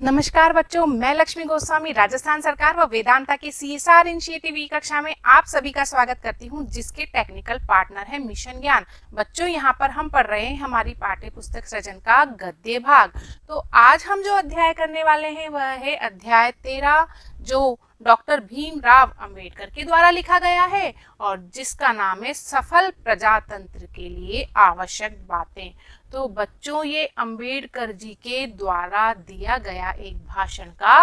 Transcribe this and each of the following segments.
नमस्कार बच्चों, मैं लक्ष्मी गोस्वामी राजस्थान सरकार व वेदांता की CSR इनिशिएटिव ई कक्षा में आप सभी का स्वागत करती हूं, जिसके टेक्निकल पार्टनर है मिशन ज्ञान। बच्चों, यहां पर हम पढ़ रहे हैं हमारी पाठ्य पुस्तक सृजन का गद्य भाग। तो आज हम जो अध्याय करने वाले हैं वह है अध्याय 13, जो डॉक्टर भीमराव अंबेडकर के द्वारा लिखा गया है और जिसका नाम है सफल प्रजातंत्र के लिए आवश्यक बातें। तो बच्चों, ये अंबेडकर जी के द्वारा दिया गया एक भाषण का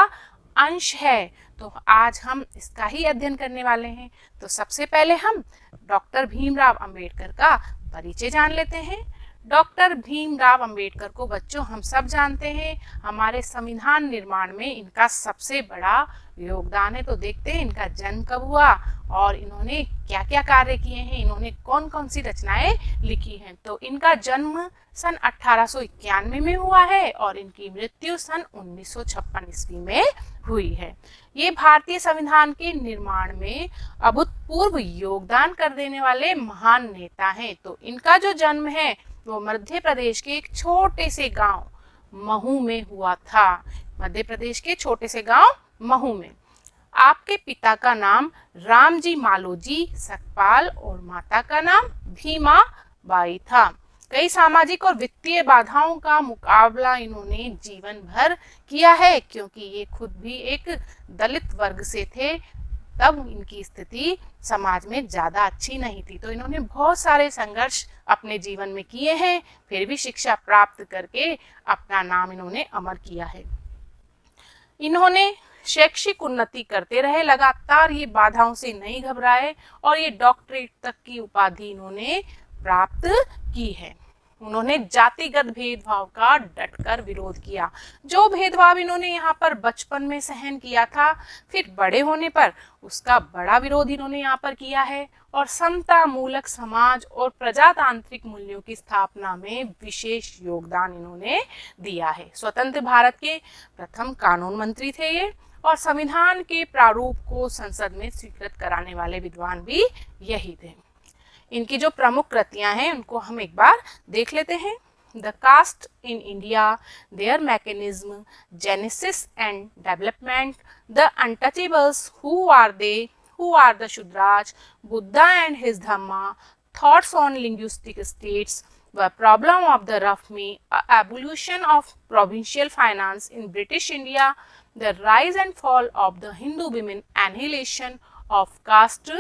अंश है। तो आज हम इसका ही अध्ययन करने वाले हैं। तो सबसे पहले हम डॉक्टर भीमराव अंबेडकर का परिचय जान लेते हैं। डॉक्टर भीमराव अंबेडकर को बच्चों हम सब जानते हैं, हमारे संविधान निर्माण में इनका सबसे बड़ा योगदान है। तो देखते हैं इनका जन्म कब हुआ और इन्होंने क्या क्या कार्य किए हैं, इन्होंने कौन कौन सी रचनाएं लिखी हैं। तो इनका जन्म सन 1891 में हुआ है और इनकी मृत्यु सन 1956 ईस्वी में हुई है। ये भारतीय संविधान के निर्माण में अभूतपूर्व योगदान कर देने वाले महान नेता हैं। तो इनका जो जन्म है वो मध्य प्रदेश के एक छोटे से गांव महू में हुआ था। मध्य प्रदेश के छोटे से गांव महू में। आपके पिता का नाम रामजी मालोजी सकपाल और माता का नाम भीमा बाई था। कई सामाजिक और वित्तीय बाधाओं का मुकाबला इन्होंने जीवन भर किया है, क्योंकि ये खुद भी एक दलित वर्ग से थे। तब इनकी स्थिति समाज में ज़्यादा अच्छी नहीं थी। तो इन्होंने बहुत सारे संघर्ष अपने जीवन में किए हैं, फिर भी शिक्षा प्राप्त करके अपना नाम इन्होंने अमर किया है। इन्होंने शैक्षिक उन्नति करते रहे, लगातार ये बाधाओं से नहीं घबराए और ये डॉक्टरेट तक की उपाधि इन्होंने प्राप्त की है। उन्होंने जातिगत भेदभाव का डटकर विरोध किया। जो भेदभाव इन्होंने यहाँ पर बचपन में सहन किया था, फिर बड़े होने पर उसका बड़ा विरोध इन्होंने यहाँ पर किया है और समता मूलक समाज और प्रजातांत्रिक मूल्यों की स्थापना में विशेष योगदान इन्होंने दिया है। स्वतंत्र भारत के प्रथम कानून मंत्री थे ये और संविधान के प्रारूप को संसद में स्वीकृत कराने वाले विद्वान भी यही थे। इनकी जो प्रमुख कृतियां हैं उनको हम एक बार देख लेते हैं। The caste in India, their mechanism, genesis and development, the untouchables, who are the Shudras, Buddha and his Dhamma, thoughts on linguistic states, the problem of the rupee, evolution of provincial finance in British India, the rise and fall of the Hindu women, annihilation of caste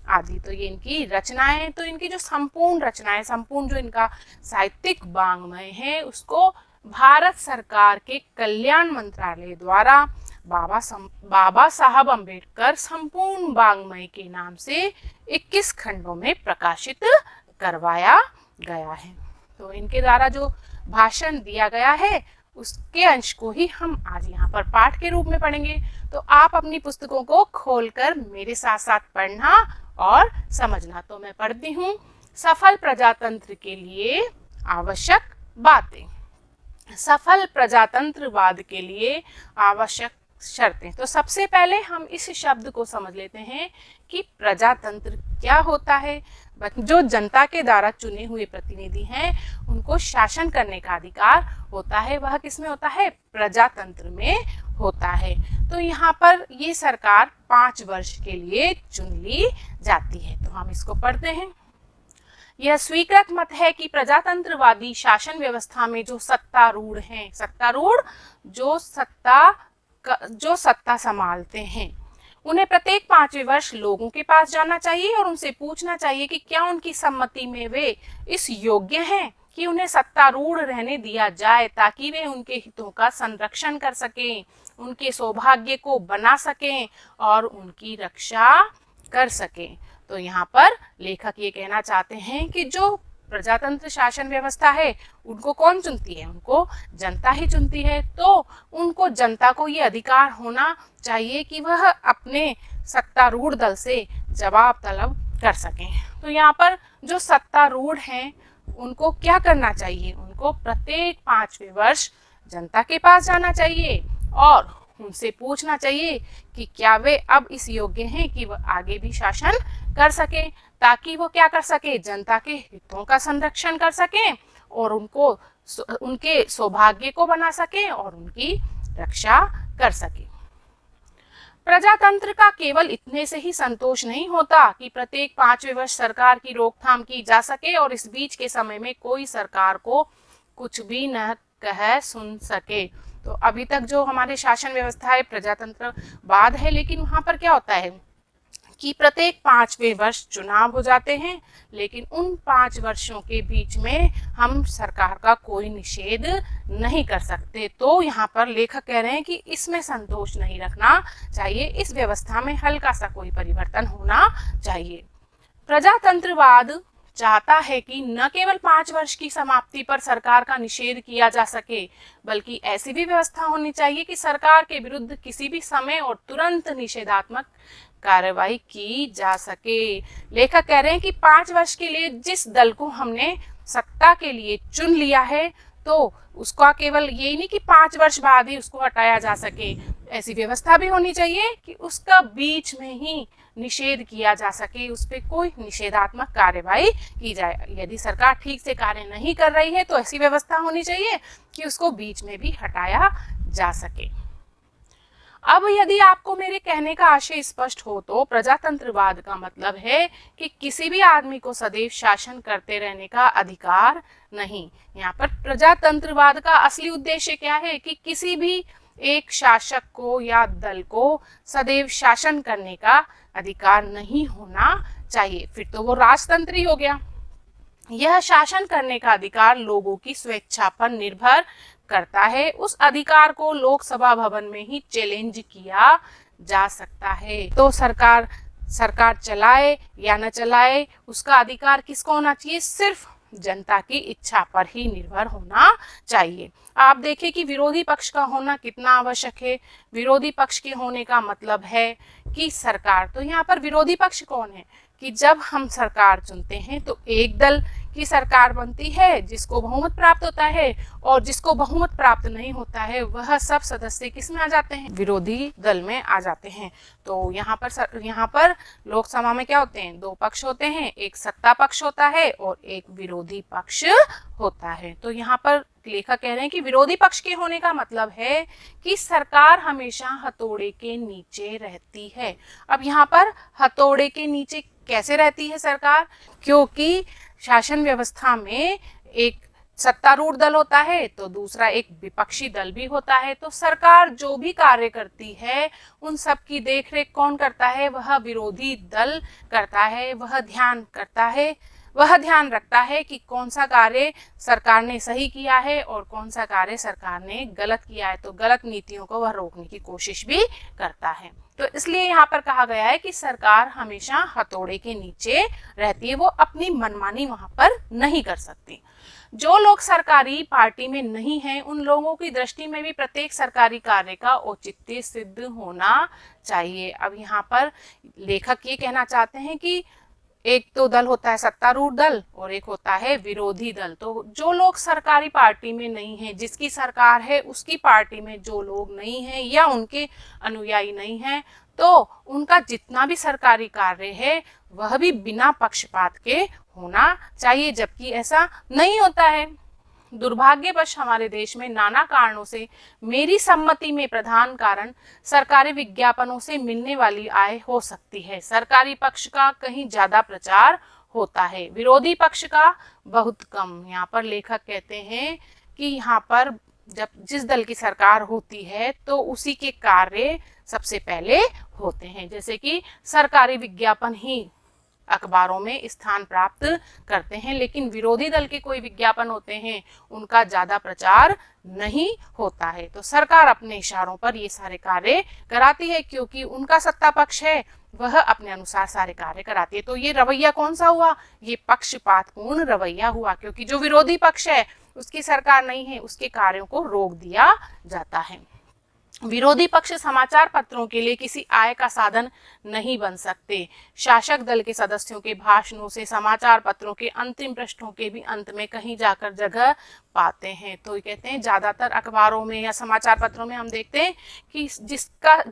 आदि। तो ये इनकी रचनाएं। तो इनकी जो संपूर्ण रचनाएं, संपूर्ण जो इनका साहित्यिक वाङ्मय है, उसको भारत सरकार के कल्याण मंत्रालय द्वारा बाबा साहब अंबेडकर संपूर्ण वाङ्मय के नाम से 21 खंडों में प्रकाशित करवाया गया है। तो इनके द्वारा जो भाषण दिया गया है उसके अंश को ही हम आज यहाँ पर पाठ के रूप में पढ़ेंगे। तो आप अपनी पुस्तकों को खोलकर मेरे साथ साथ पढ़ना और समझना। तो मैं पढ़ती हूँ। सफल प्रजातंत्र के लिए आवश्यक बातें। सफल प्रजातंत्रवाद के लिए आवश्यक शर्तें। तो सबसे पहले हम इस शब्द को समझ लेते हैं कि प्रजातंत्र क्या होता है। जो जनता के द्वारा चुने हुए प्रतिनिधि हैं उनको शासन करने का अधिकार होता है, वह किसमें होता है? प्रजातंत्र में होता है। तो यहाँ पर ये सरकार 5 वर्ष के लिए चुन ली जाती है। तो हम इसको पढ़ते हैं। यह स्वीकृत मत है कि प्रजातंत्रवादी शासन व्यवस्था में जो सत्तारूढ़ हैं, सत्तारूढ़ जो सत्ता संभालते हैं, उन्हें प्रत्येक 5वें वर्ष लोगों के पास जाना चाहिए और उनसे पूछना चाहिए कि क्या उनकी सम्मति में वे इस योग्य हैं कि उन्हें सत्तारूढ़ रहने दिया जाए, ताकि वे उनके हितों का संरक्षण कर सकें, उनके सौभाग्य को बना सकें और उनकी रक्षा कर सकें। तो यहाँ पर लेखक ये कहना चाहते हैं कि जो प्रजातंत्र शासन व्यवस्था है उनको कौन चुनती है? उनको जनता ही चुनती है। तो उनको जनता को ये अधिकार होना चाहिए कि वह अपने सत्तारूढ़ दल से जवाब तलब कर सकें। तो यहाँ पर जो सत्तारूढ़ हैं उनको क्या करना चाहिए? उनको प्रत्येक 5वें वर्ष जनता के पास जाना चाहिए और उनसे पूछना चाहिए कि क्या वे अब इस योग्य हैं कि वह आगे भी शासन कर सके, ताकि वो क्या कर सके? जनता के हितों का संरक्षण कर सकें और उनके सौभाग्य को बना सकें और उनकी रक्षा कर सके। प्रजातंत्र का केवल इतने से ही संतोष नहीं होता कि प्रत्येक 5वें वर्ष सरकार की रोकथाम की जा सके और इस बीच के समय में कोई सरकार को कुछ भी न कह सुन सके। तो अभी तक जो हमारे शासन व्यवस्था है प्रजातंत्रवाद है, लेकिन वहां पर क्या होता है कि प्रत्येक 5वें वर्ष चुनाव हो जाते हैं, लेकिन उन 5 वर्षों के बीच में हम सरकार का कोई निषेध नहीं कर सकते। तो यहाँ पर लेखक कह रहे हैं कि इसमें संतोष नहीं रखना चाहिए, इस व्यवस्था में हल्का सा कोई परिवर्तन होना चाहिए। प्रजातंत्रवाद चाहता है कि न केवल 5 वर्ष की समाप्ति पर सरकार का निषेध किया जा सके, बल्कि ऐसी भी व्यवस्था होनी चाहिए कि सरकार के विरुद्ध किसी भी समय और तुरंत निषेधात्मक कार्रवाई की जा सके। लेखक कह रहे हैं कि 5 वर्ष के लिए जिस दल को हमने सत्ता के लिए चुन लिया है, तो उसका केवल यही नहीं कि 5 वर्ष बाद ही उसको हटाया जा सके, ऐसी व्यवस्था भी होनी चाहिए कि उसका बीच में ही निषेध किया जा सके, उस पर कोई निषेधात्मक कार्रवाई की जाए। यदि सरकार ठीक से कार्य नहीं कर रही है तो ऐसी व्यवस्था होनी चाहिए कि उसको बीच में भी हटाया जा सके। अब यदि आपको मेरे कहने का आशय स्पष्ट हो तो प्रजातंत्रवाद का मतलब है कि किसी भी आदमी को सदैव शासन करते रहने का अधिकार नहीं। यहाँ पर प्रजातंत्रवाद का असली उद्देश्य क्या है कि किसी भी एक शासक को या दल को सदैव शासन करने का अधिकार नहीं होना चाहिए, फिर तो वो राजतंत्र ही हो गया। यह शासन करने का अधिकार लोगों की स्वेच्छा पर निर्भर करता है। उस अधिकार को लोकसभा भवन में ही चैलेंज किया जा सकता है। तो सरकार चलाए या न चलाए, उसका अधिकार किसको होना चाहिए? सिर्फ जनता की इच्छा पर ही निर्भर होना चाहिए। आप देखिए कि विरोधी पक्ष का होना कितना आवश्यक है। विरोधी पक्ष के होने का मतलब है कि सरकार, तो यहाँ पर विरोधी पक्ष कौन है कि जब हम सरकार चुनते हैं तो एक दल की सरकार बनती है जिसको बहुमत प्राप्त होता है, और जिसको बहुमत प्राप्त नहीं होता है वह सब सदस्य किस में आ जाते हैं? विरोधी दल में आ जाते हैं। तो यहाँ पर लोकसभा में क्या होते हैं? 2 पक्ष होते हैं, एक सत्ता पक्ष होता है और एक विरोधी पक्ष होता है। तो यहाँ पर लेखक कह रहे हैं कि विरोधी पक्ष के होने का मतलब है कि सरकार हमेशा हथौड़े के नीचे रहती है। अब यहाँ पर हथौड़े के नीचे कैसे रहती है सरकार? क्योंकि शासन व्यवस्था में एक सत्तारूढ़ दल होता है तो दूसरा एक विपक्षी दल भी होता है। तो सरकार जो भी कार्य करती है उन सब की देखरेख कौन करता है? वह विरोधी दल करता है। वह ध्यान रखता है कि कौन सा कार्य सरकार ने सही किया है और कौन सा कार्य सरकार ने गलत किया है। तो गलत नीतियों को वह रोकने की कोशिश भी करता है। तो इसलिए यहाँ पर कहा गया है कि सरकार हमेशा हथौड़े के नीचे रहती है, वो अपनी मनमानी वहां पर नहीं कर सकती। जो लोग सरकारी पार्टी में नहीं हैं, उन लोगों की दृष्टि में भी प्रत्येक सरकारी कार्य का औचित्य सिद्ध होना चाहिए। अब यहाँ पर लेखक ये कहना चाहते हैं कि एक तो दल होता है सत्तारूढ़ दल और एक होता है विरोधी दल। तो जो लोग सरकारी पार्टी में नहीं हैं, जिसकी सरकार है उसकी पार्टी में जो लोग नहीं हैं या उनके अनुयायी नहीं हैं, तो उनका जितना भी सरकारी कार्य है वह भी बिना पक्षपात के होना चाहिए, जबकि ऐसा नहीं होता है। दुर्भाग्यवश हमारे देश में नाना कारणों से मेरी सम्मति में प्रधान कारण सरकारी विज्ञापनों से मिलने वाली आय हो सकती है। सरकारी पक्ष का कहीं ज्यादा प्रचार होता है, विरोधी पक्ष का बहुत कम। यहाँ पर लेखक कहते हैं कि यहाँ पर जब जिस दल की सरकार होती है तो उसी के कार्य सबसे पहले होते हैं। जैसे कि सरकारी विज्ञापन ही अखबारों में स्थान प्राप्त करते हैं, लेकिन विरोधी दल के कोई विज्ञापन होते हैं उनका ज्यादा प्रचार नहीं होता है। तो सरकार अपने इशारों पर ये सारे कार्य कराती है, क्योंकि उनका सत्ता पक्ष है, वह अपने अनुसार सारे कार्य कराती है। तो ये रवैया कौन सा हुआ? ये पक्षपातपूर्ण रवैया हुआ, क्योंकि जो विरोधी पक्ष है उसकी सरकार नहीं है, उसके कार्यों को रोक दिया जाता है। विरोधी पक्ष समाचार पत्रों के लिए किसी आय का साधन नहीं बन सकते। शासक दल के सदस्यों के भाषणों से समाचार पत्रों के अंतिम पृष्ठों के भी अंत में कहीं जाकर जगह पाते हैं। तो ये कहते हैं ज़्यादातर अखबारों में या समाचार पत्रों में हम देखते हैं कि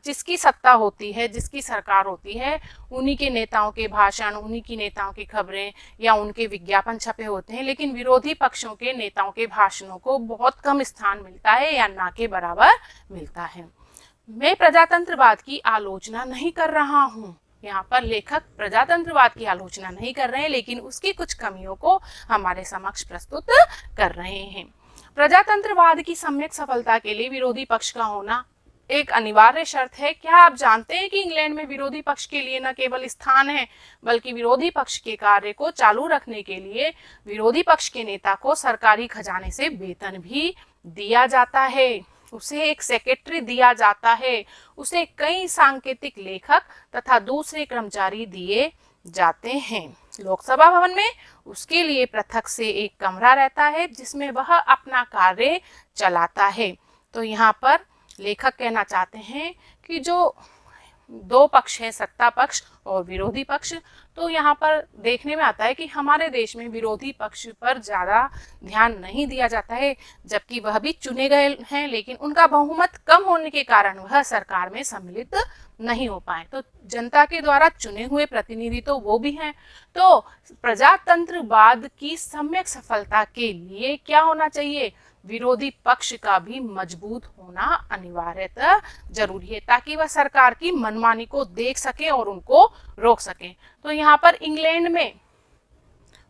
जिसकी सत्ता होती है, जिसकी सरकार होती है, उन्हीं के नेताओं के भाषण, उन्हीं की नेताओं की खबरें या उनके विज्ञापन छपे होते हैं, लेकिन विरोधी पक्षों के नेताओं के भाषणों को बहुत कम स्थान मिलता है या ना के बराबर मिलता है। मैं प्रजातंत्रवाद की आलोचना नहीं कर रहा हूँ। यहाँ पर लेखक प्रजातंत्रवाद की आलोचना नहीं कर रहे हैं, लेकिन उसकी कुछ कमियों को हमारे समक्ष प्रस्तुत कर रहे हैं। प्रजातंत्रवाद की सम्यक सफलता के लिए विरोधी पक्ष का होना एक अनिवार्य शर्त है। क्या आप जानते हैं कि इंग्लैंड में विरोधी पक्ष के लिए न केवल स्थान है, बल्कि विरोधी पक्ष के कार्य को चालू रखने के लिए विरोधी पक्ष के नेता को सरकारी खजाने से वेतन भी दिया जाता है, उसे एक सेक्रेटरी दिया जाता है, उसे कई सांकेतिक लेखक तथा दूसरे कर्मचारी दिए जाते हैं। लोकसभा भवन में उसके लिए पृथक से एक कमरा रहता है जिसमें वह अपना कार्य चलाता है। तो यहाँ पर लेखक कहना चाहते हैं कि जो दो पक्ष है, सत्ता पक्ष और विरोधी पक्ष, तो यहाँ पर देखने में आता है कि हमारे देश में विरोधी पक्ष पर ज़्यादा ध्यान नहीं दिया जाता है, जबकि वह भी चुने गए हैं, लेकिन उनका बहुमत कम होने के कारण वह सरकार में सम्मिलित नहीं हो पाए। तो जनता के द्वारा चुने हुए प्रतिनिधि तो वो भी हैं। तो प्रजातंत्रवाद की सम्यक सफलता के लिए क्या होना चाहिए? विरोधी पक्ष का भी मजबूत होना अनिवार्यतः जरूरी है, ताकि वह सरकार की मनमानी को देख सके और उनको रोक सके। तो यहाँ पर इंग्लैंड में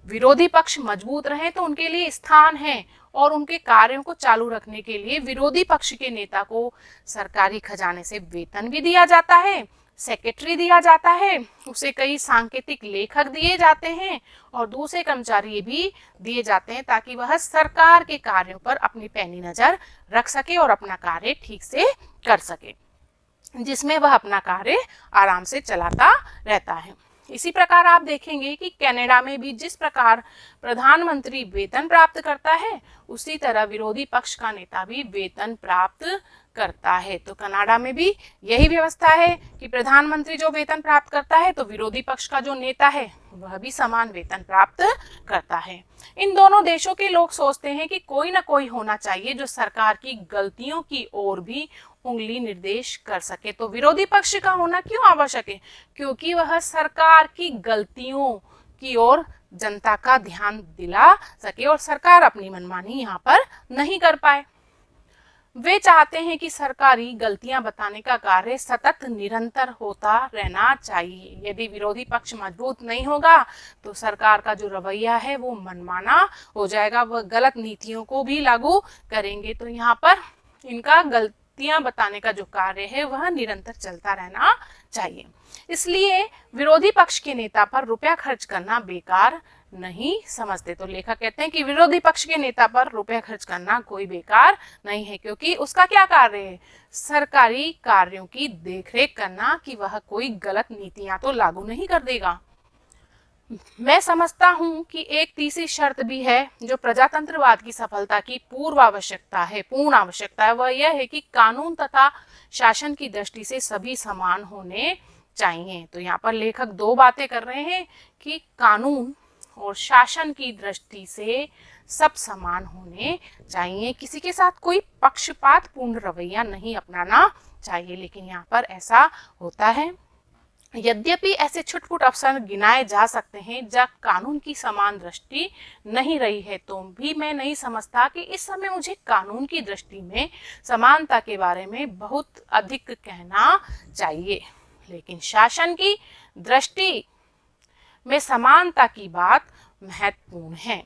विरोधी पक्ष मजबूत रहे तो उनके लिए स्थान है, और उनके कार्यों को चालू रखने के लिए विरोधी पक्ष के नेता को सरकारी खजाने से वेतन भी दिया जाता है, सेक्रेटरी दिया जाता है, उसे कई सांकेतिक लेखक दिए जाते हैं और दूसरे कर्मचारी भी दिए जाते हैं, ताकि वह सरकार के कार्यों पर अपनी पैनी नजर रख सके और अपना कार्य ठीक से कर सके, जिसमें वह अपना कार्य आराम से चलाता रहता है। इसी प्रकार आप देखेंगे कि कनाडा में भी जिस प्रकार प्रधानमंत्री वेतन प्राप्त करता है, उसी तरह विरोधी पक्ष का नेता भी वेतन प्राप्त करता है। तो कनाडा में भी यही व्यवस्था है कि प्रधानमंत्री जो वेतन प्राप्त करता है, तो विरोधी पक्ष का जो नेता है वह भी समान वेतन प्राप्त करता है। इन दोनों देशों के लोग सोचते हैं कि कोई ना कोई होना चाहिए जो सरकार की गलतियों की ओर भी उंगली निर्देश कर सके। तो विरोधी पक्ष का होना क्यों आवश्यक है? क्योंकि वह सरकार की गलतियों की ओर जनता का ध्यान दिला सके और सरकार अपनी मनमानी यहाँ पर नहीं कर पाए। वे चाहते हैं कि सरकारी गलतियां बताने का कार्य सतत निरंतर होता रहना चाहिए। यदि विरोधी पक्ष मजबूत नहीं होगा तो सरकार का जो रवैया है वो मनमाना हो जाएगा, वह गलत नीतियों को भी लागू करेंगे। तो यहाँ पर इनका गलतियां बताने का जो कार्य है वह निरंतर चलता रहना चाहिए। इसलिए विरोधी पक्ष के नेता पर रुपया खर्च करना बेकार नहीं समझते। तो लेखक कहते हैं कि विरोधी पक्ष के नेता पर रुपया खर्च करना कोई बेकार नहीं है, क्योंकि उसका क्या कार्य है? सरकारी कार्यों की देखरेख करना कि वह कोई गलत नीतियां तो लागू नहीं कर देगा। मैं समझता हूं कि एक तीसरी शर्त भी है जो प्रजातंत्रवाद की सफलता की पूर्ण आवश्यकता है, वह यह है कि कानून तथा शासन की दृष्टि से सभी समान होने चाहिए। तो यहाँ पर लेखक दो बातें कर रहे हैं कि कानून और शासन की दृष्टि से सब समान होने चाहिए, किसी के साथ कोई पक्षपात पूर्ण रवैया नहीं अपनाना चाहिए। लेकिन यहाँ पर ऐसा होता है। यद्यपि ऐसे छुटपुट अवसर गिनाए जा सकते हैं जब कानून की समान दृष्टि नहीं रही है, तो भी मैं नहीं समझता कि इस समय मुझे कानून की दृष्टि में समानता के बारे में बहुत अधिक कहना चाहिए। लेकिन शासन की दृष्टि में समानता की बात महत्वपूर्ण है।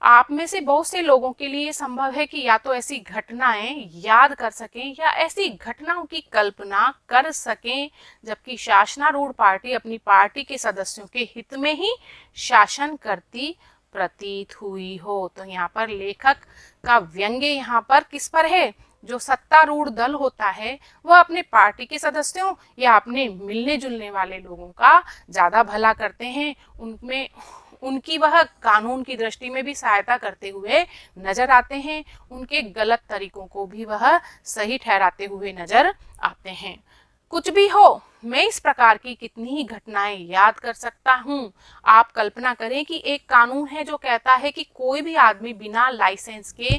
आप में से बहुत से लोगों के लिए संभव है कि या तो ऐसी घटनाएं याद कर सकें या ऐसी घटनाओं की कल्पना कर सकें जबकि शासनारूढ़ पार्टी अपनी पार्टी के सदस्यों के हित में ही शासन करती प्रतीत हुई हो। तो यहाँ पर लेखक का व्यंग्य यहाँ पर किस पर है? जो सत्तारूढ़ दल होता है वह अपने पार्टी के सदस्यों या अपने मिलने जुलने वाले लोगों का ज़्यादा भला करते हैं, उनमें उनकी वह कानून की दृष्टि में भी सहायता करते हुए नजर आते हैं, उनके गलत तरीकों को भी वह सही ठहराते हुए नजर आते हैं। कुछ भी हो, मैं इस प्रकार की कितनी ही घटनाएं याद कर सकता हूँ। आप कल्पना करें कि एक कानून है जो कहता है कि कोई भी आदमी बिना लाइसेंस के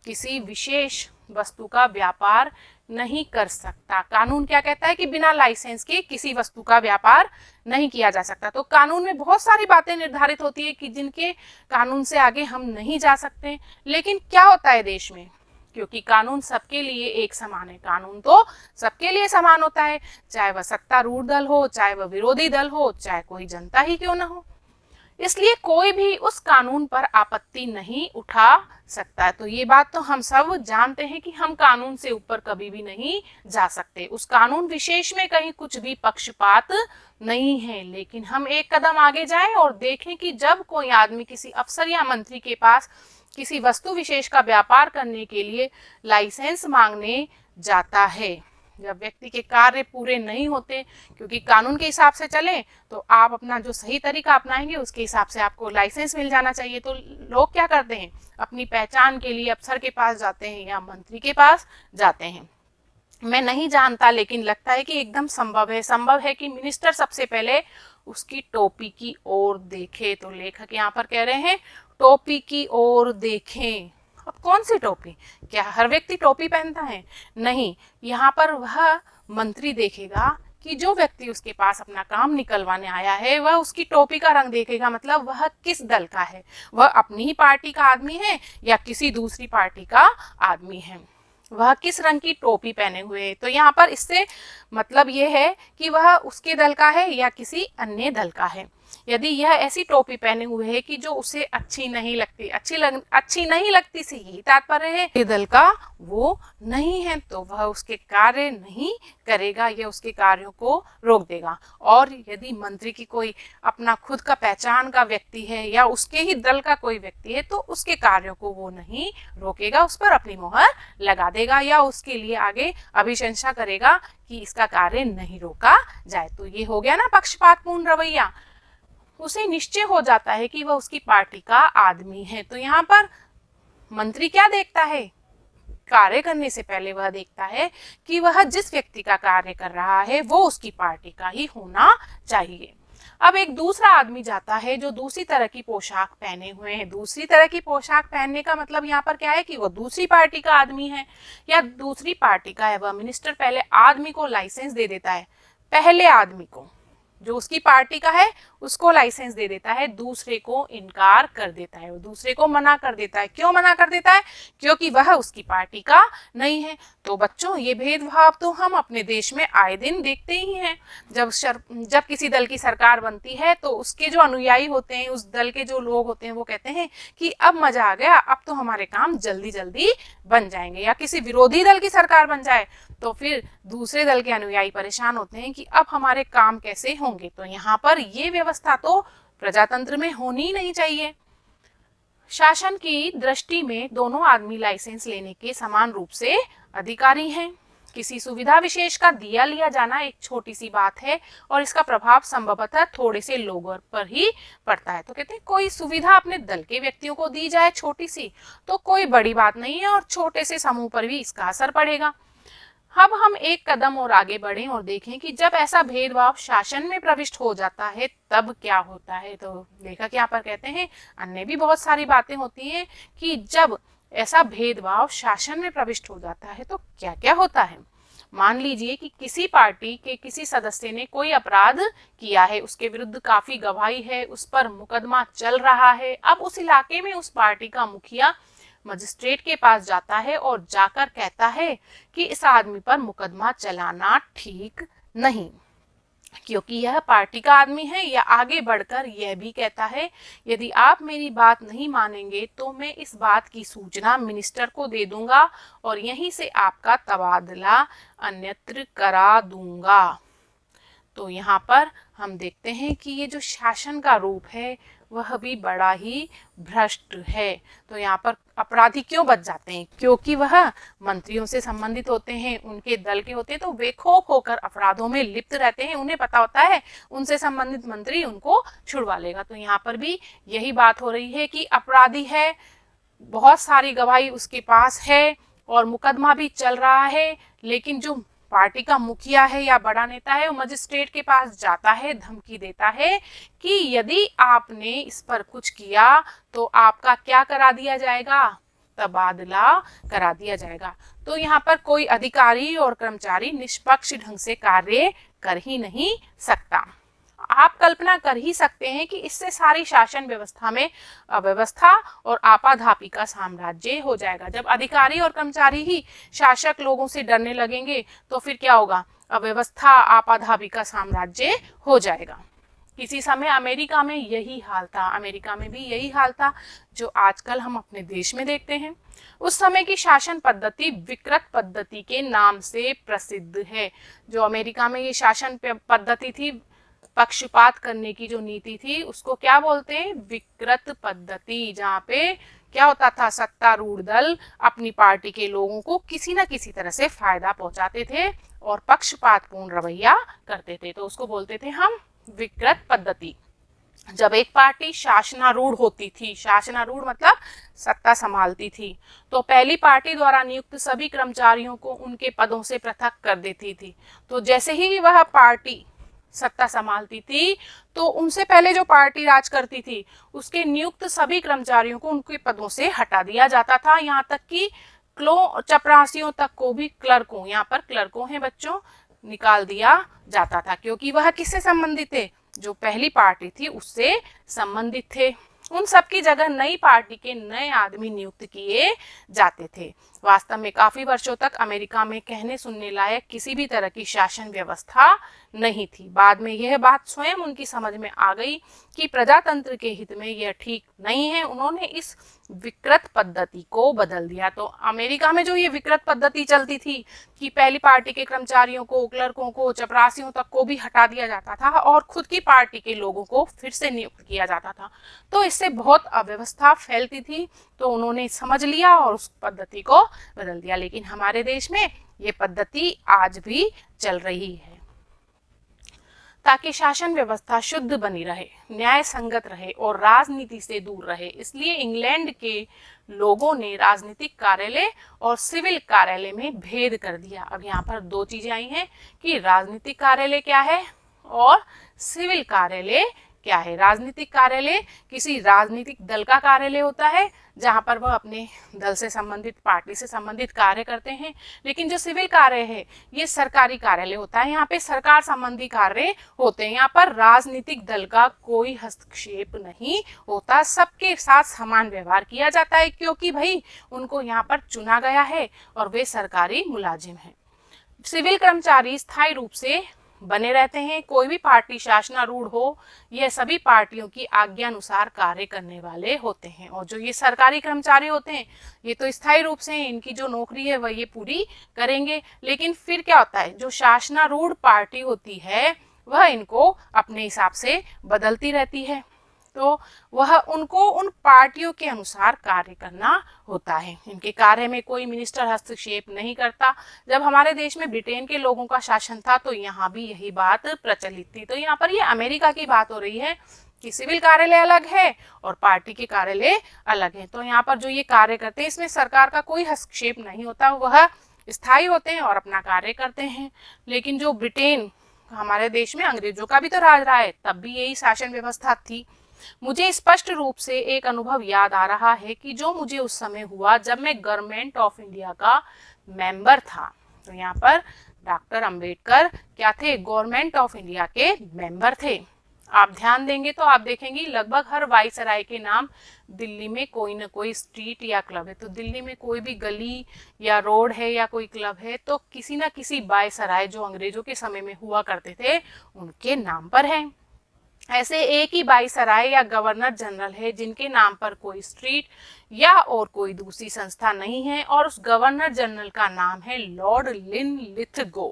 किसी विशेष वस्तु का व्यापार नहीं कर सकता। कानून क्या कहता है कि बिना लाइसेंस के किसी वस्तु का व्यापार नहीं किया जा सकता। तो कानून में बहुत सारी बातें निर्धारित होती है कि जिनके कानून से आगे हम नहीं जा सकते। लेकिन क्या होता है देश में, क्योंकि कानून सबके लिए एक समान है, कानून तो सबके लिए समान होता है, चाहे वह सत्तारूढ़ दल हो, चाहे वह विरोधी दल हो, चाहे कोई जनता ही क्यों ना हो। इसलिए कोई भी उस कानून पर आपत्ति नहीं उठा सकता है। तो ये बात तो हम सब जानते हैं कि हम कानून से ऊपर कभी भी नहीं जा सकते। उस कानून विशेष में कहीं कुछ भी पक्षपात नहीं है। लेकिन हम एक कदम आगे जाएं और देखें कि जब कोई आदमी किसी अफसर या मंत्री के पास किसी वस्तु विशेष का व्यापार करने के लिए लाइसेंस मांगने जाता है, जब व्यक्ति के कार्य पूरे नहीं होते, क्योंकि कानून के हिसाब से चलें तो आप अपना जो सही तरीका अपनाएंगे उसके हिसाब से आपको लाइसेंस मिल जाना चाहिए। तो लोग क्या करते हैं, अपनी पहचान के लिए अफसर के पास जाते हैं या मंत्री के पास जाते हैं। मैं नहीं जानता, लेकिन लगता है कि एकदम संभव है कि मिनिस्टर सबसे पहले उसकी टोपी की ओर देखे। तो लेखक यहाँ पर कह रहे हैं टोपी की ओर देखें। अब कौन सी टोपी, क्या हर व्यक्ति टोपी पहनता है? नहीं, यहाँ पर वह मंत्री देखेगा कि जो व्यक्ति उसके पास अपना काम निकलवाने आया है वह उसकी टोपी का रंग देखेगा, मतलब वह किस दल का है, वह अपनी ही पार्टी का आदमी है या किसी दूसरी पार्टी का आदमी है, वह किस रंग की टोपी पहने हुए है। तो यहाँ पर इससे मतलब यह है कि वह उसके दल का है या किसी अन्य दल का है। यदि यह ऐसी टोपी पहने हुए है कि जो उसे अच्छी नहीं लगती, अच्छी नहीं लगती से यही तात्पर्य है कि दल का वो नहीं है, तो वह उसके कार्य नहीं करेगा या उसके कार्यों को रोक देगा। और यदि मंत्री की कोई अपना खुद का पहचान का व्यक्ति है या उसके ही दल का कोई व्यक्ति है तो उसके कार्यों को वो नहीं रोकेगा, उस पर अपनी मोहर लगा देगा या उसके लिए आगे अभिशंसा करेगा कि इसका कार्य नहीं रोका जाए। तो ये हो गया ना पक्षपातपूर्ण रवैया। उसे निश्चय हो जाता है कि वह उसकी पार्टी का आदमी है। तो यहाँ पर मंत्री क्या देखता है, कार्य करने से पहले वह देखता है कि वह जिस व्यक्ति का कार्य कर रहा है वो उसकी पार्टी का ही होना चाहिए। अब एक दूसरा आदमी जाता है जो दूसरी तरह की पोशाक पहने हुए है। दूसरी तरह की पोशाक पहनने का मतलब यहाँ पर क्या है कि वो दूसरी पार्टी का आदमी है या दूसरी पार्टी का है। वह मिनिस्टर पहले आदमी को लाइसेंस दे देता है, पहले आदमी को जो उसकी पार्टी का है उसको लाइसेंस दे देता है, दूसरे को इनकार कर देता है, दूसरे को मना कर देता है। क्यों मना कर देता है? क्योंकि वह उसकी पार्टी का नहीं है। तो बच्चों, ये भेदभाव तो हम अपने देश में आए दिन देखते ही हैं। जब किसी दल की सरकार बनती है तो उसके जो अनुयायी होते हैं, उस दल के जो लोग होते हैं, वो कहते हैं कि अब मजा आ गया, अब तो हमारे काम जल्दी जल्दी बन जाएंगे। या किसी विरोधी दल की सरकार बन जाए तो फिर दूसरे दल के अनुयायी परेशान होते हैं कि अब हमारे काम कैसे होंगे। तो यहाँ पर ये व्यवस्था तो प्रजातंत्र में होनी ही नहीं चाहिए। शासन की दृष्टि में दोनों आदमी लाइसेंस लेने के समान रूप से अधिकारी हैं। किसी सुविधा विशेष का दिया लिया जाना एक छोटी सी बात है और इसका प्रभाव संभवतः थोड़े से लोगों पर ही पड़ता है। तो कहते हैं कोई सुविधा अपने दल के व्यक्तियों को दी जाए छोटी सी, तो कोई बड़ी बात नहीं है और छोटे से समूह पर भी इसका असर पड़ेगा। अब हम एक कदम और आगे बढ़ें और देखें कि जब ऐसा भेदभाव शासन में प्रविष्ट हो जाता है तब क्या होता है। तो लेखक यहाँ पर कहते हैं अन्य भी बहुत सारी बातें होती हैं कि जब ऐसा भेदभाव शासन में प्रविष्ट हो जाता है तो क्या क्या होता है। मान लीजिए कि किसी पार्टी के किसी सदस्य ने कोई अपराध किया है, उसके विरुद्ध काफी गवाही है, उस पर मुकदमा चल रहा है। अब उस इलाके में उस पार्टी का मुखिया मजिस्ट्रेट के पास जाता है और जाकर कहता है कि इस आदमी पर मुकदमा चलाना ठीक नहीं, क्योंकि यह पार्टी का आदमी है। या आगे बढ़कर यह भी कहता है यदि आप मेरी बात नहीं मानेंगे तो मैं इस बात की सूचना मिनिस्टर को दे दूंगा और यहीं से आपका तबादला अन्यत्र करा दूंगा। तो यहाँ पर हम देखते हैं कि ये जो शासन का रूप है वह भी बड़ा ही भ्रष्ट है। तो यहाँ पर अपराधी क्यों बच जाते हैं? क्योंकि वह मंत्रियों से संबंधित होते हैं, उनके दल के होते हैं, तो बेखौफ होकर अपराधों में लिप्त रहते हैं। उन्हें पता होता है उनसे संबंधित मंत्री उनको छुड़वा लेगा। तो यहाँ पर भी यही बात हो रही है कि अपराधी है, बहुत सारी गवाही उसके पास है और मुकदमा भी चल रहा है, लेकिन जो पार्टी का मुखिया है या बड़ा नेता है, वो मजिस्ट्रेट के पास जाता है, धमकी देता है कि यदि आपने इस पर कुछ किया तो आपका क्या करा दिया जाएगा, तबादला करा दिया जाएगा। तो यहाँ पर कोई अधिकारी और कर्मचारी निष्पक्ष ढंग से कार्य कर ही नहीं सकता। आप कल्पना कर ही सकते हैं कि इससे सारी शासन व्यवस्था में अव्यवस्था और आपाधापी का साम्राज्य हो जाएगा। जब अधिकारी और कर्मचारी ही शासक लोगों से डरने लगेंगे तो फिर क्या होगा, अव्यवस्था, आपाधापी का साम्राज्य हो जाएगा। किसी समय अमेरिका में यही हाल था, अमेरिका में भी यही हाल था जो आजकल हम अपने देश में देखते हैं। उस समय की शासन पद्धति विकृत पद्धति के नाम से प्रसिद्ध है। जो अमेरिका में ये शासन पद्धति थी, पक्षपात करने की जो नीति थी, उसको क्या बोलते हैं, विकृत पद्धति। जहाँ पे क्या होता था, सत्तारूढ़ दल अपनी पार्टी के लोगों को किसी न किसी तरह से फायदा पहुंचाते थे और पक्षपातपूर्ण रवैया करते थे, तो उसको बोलते थे हम विकृत पद्धति। जब एक पार्टी शासनारूढ़ होती थी, शासनारूढ़ मतलब सत्ता संभालती थी, तो पहली पार्टी द्वारा नियुक्त सभी कर्मचारियों को उनके पदों से पृथक कर देती थी। तो जैसे ही वह पार्टी सत्ता संभालती थी तो उनसे पहले जो पार्टी राज करती थी उसके नियुक्त सभी कर्मचारियों को उनके पदों से हटा दिया जाता था। यहाँ तक कि चपरासियों तक को भी, क्लर्कों, यहाँ पर क्लर्कों हैं बच्चों, निकाल दिया जाता था, क्योंकि वह किससे संबंधित थे, जो पहली पार्टी थी उससे संबंधित थे। उन सब की जगह नई पार्टी के नए आदमी नियुक्त किए जाते थे। वास्तव में काफी वर्षों तक अमेरिका में कहने सुनने लायक किसी भी तरह की शासन व्यवस्था नहीं थी। बाद में यह बात स्वयं उनकी समझ में आ गई कि प्रजातंत्र के हित में यह ठीक नहीं है। उन्होंने इस विकृत पद्धति को बदल दिया। तो अमेरिका में जो ये विकृत पद्धति चलती थी कि पहली पार्टी के कर्मचारियों को, क्लर्कों को, चपरासियों तक को भी हटा दिया जाता था और खुद की पार्टी के लोगों को फिर से नियुक्त किया जाता था, तो इससे बहुत अव्यवस्था फैलती थी। तो उन्होंने समझ लिया और उस पद्धति को बदल दिया। लेकिन हमारे देश में ये पद्धति आज भी चल रही है। ताकि शासन व्यवस्था शुद्ध बनी रहे, न्याय संगत रहे और राजनीति से दूर रहे, इसलिए इंग्लैंड के लोगों ने राजनीतिक कार्यालय और सिविल कार्यालय में भेद कर दिया। अब यहाँ पर दो चीजें आई हैं कि राजनीतिक कार्यालय क्या है और सिविल कार्यालय क्या है। राजनीतिक कार्यालय किसी राजनीतिक दल का कार्यालय होता है जहां पर वह अपने दल से संबंधित, पार्टी से संबंधित कार्य करते हैं। लेकिन जो सिविल कार्य है ये सरकारी कार्यालय होता है, यहाँ पे सरकार संबंधी कार्य होते हैं। यहाँ पर राजनीतिक दल का कोई हस्तक्षेप नहीं होता, सबके साथ समान व्यवहार किया जाता है, क्योंकि भाई उनको यहाँ पर चुना गया है और वे सरकारी मुलाजिम हैं। सिविल कर्मचारी स्थायी रूप से बने रहते हैं। कोई भी पार्टी शासनारूढ़ हो, यह सभी पार्टियों की आज्ञा अनुसार कार्य करने वाले होते हैं। और जो ये सरकारी कर्मचारी होते हैं ये तो स्थायी रूप से इनकी जो नौकरी है वह ये पूरी करेंगे। लेकिन फिर क्या होता है, जो शासनारूढ़ पार्टी होती है वह इनको अपने हिसाब से बदलती रहती है, तो वह उनको उन पार्टियों के अनुसार कार्य करना होता है। इनके कार्य में कोई मिनिस्टर हस्तक्षेप नहीं करता। जब हमारे देश में ब्रिटेन के लोगों का शासन था तो यहाँ भी यही बात प्रचलित थी। तो यहाँ पर ये अमेरिका की बात हो रही है कि सिविल कार्यालय अलग है और पार्टी के कार्यालय अलग है। तो यहाँ पर जो ये कार्य करते हैं इसमें सरकार का कोई हस्तक्षेप नहीं होता, वह स्थायी होते हैं और अपना कार्य करते हैं। लेकिन जो ब्रिटेन, हमारे देश में अंग्रेजों का भी तो राज रहा है, तब भी यही शासन व्यवस्था थी। मुझे स्पष्ट रूप से एक अनुभव याद आ रहा है कि जो मुझे उस समय हुआ जब मैं गवर्नमेंट ऑफ इंडिया का मेंबर था। तो यहाँ पर डॉक्टर अंबेडकर क्या थे, गवर्नमेंट ऑफ इंडिया के मेंबर थे। आप ध्यान देंगे तो आप देखेंगे लगभग हर वायसराय के नाम दिल्ली में कोई ना कोई स्ट्रीट या क्लब है। तो दिल्ली में कोई भी गली या रोड है या कोई क्लब है तो किसी ना किसी वायसराय जो अंग्रेजों के समय में हुआ करते थे उनके नाम पर है। ऐसे एक ही वायसराय या गवर्नर जनरल है जिनके नाम पर कोई स्ट्रीट या और कोई दूसरी संस्था नहीं है, और उस गवर्नर जनरल का नाम है लॉर्ड लिनलिथगो।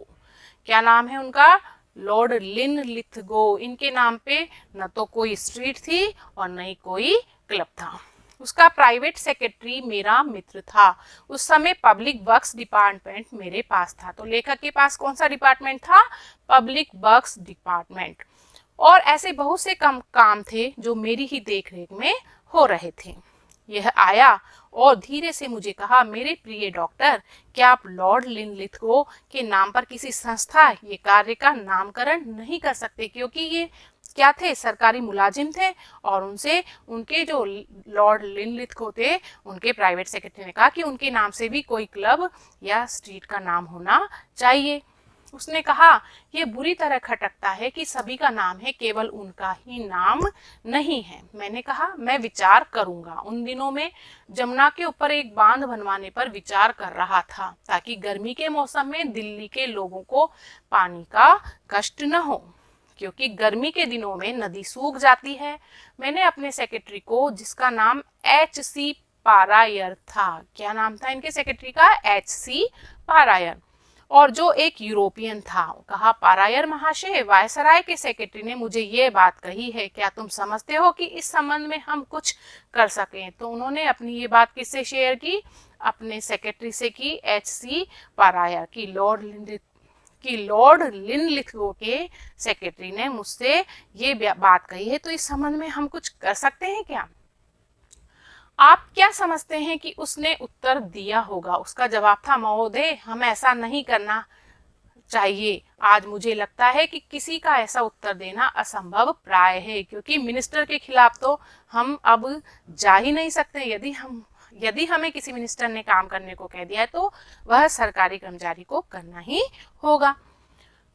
क्या नाम है उनका, लॉर्ड लिनलिथगो। इनके नाम पे न तो कोई स्ट्रीट थी और न ही कोई क्लब था। उसका प्राइवेट सेक्रेटरी मेरा मित्र था। उस समय पब्लिक वर्क्स डिपार्टमेंट मेरे पास था। तो लेखक के पास कौन सा डिपार्टमेंट था, पब्लिक वर्क्स डिपार्टमेंट। और ऐसे बहुत से काम थे जो मेरी ही देखरेख में हो रहे थे। यह आया और धीरे से मुझे कहा, मेरे प्रिय डॉक्टर, क्या आप लॉर्ड लिनलिथगो के नाम पर किसी संस्था ये कार्य का नामकरण नहीं कर सकते, क्योंकि ये क्या थे, सरकारी मुलाजिम थे और उनसे उनके जो लॉर्ड लिनलिथगो थे उनके प्राइवेट सेक्रेटरी ने कहा कि उनके नाम से भी कोई क्लब या स्ट्रीट का नाम होना चाहिए। उसने कहा, यह बुरी तरह खटकता है कि सभी का नाम है, केवल उनका ही नाम नहीं है। मैंने कहा, मैं विचार करूंगा। उन दिनों में जमुना के ऊपर एक बांध बनवाने पर विचार कर रहा था, ताकि गर्मी के मौसम में दिल्ली के लोगों को पानी का कष्ट न हो, क्योंकि गर्मी के दिनों में नदी सूख जाती है। मैंने अपने सेक्रेटरी को, जिसका नाम H.C. पारायर था, क्या नाम था इनके सेक्रेटरी का, H.C. पारायर, और जो एक यूरोपियन था, कहा, पारायर महाशय, वायसराय के सेक्रेटरी ने मुझे ये बात कही है, क्या तुम समझते हो कि इस संबंध में हम कुछ कर सकें? तो उन्होंने अपनी ये बात किससे शेयर की, अपने सेक्रेटरी से की, H.C. पारायर की। लॉर्ड लिनलिथगो के सेक्रेटरी ने मुझसे ये बात कही है, तो इस संबंध में हम कुछ कर सकते हैं क्या? आप क्या समझते हैं कि उसने उत्तर दिया होगा? उसका जवाब था, महोदय, हम ऐसा नहीं करना चाहिए। आज मुझे लगता है कि किसी का ऐसा उत्तर देना असंभव प्राय है, क्योंकि मिनिस्टर के खिलाफ तो हम अब जा ही नहीं सकते। यदि हमें किसी मिनिस्टर ने काम करने को कह दिया है तो वह सरकारी कर्मचारी को करना ही होगा।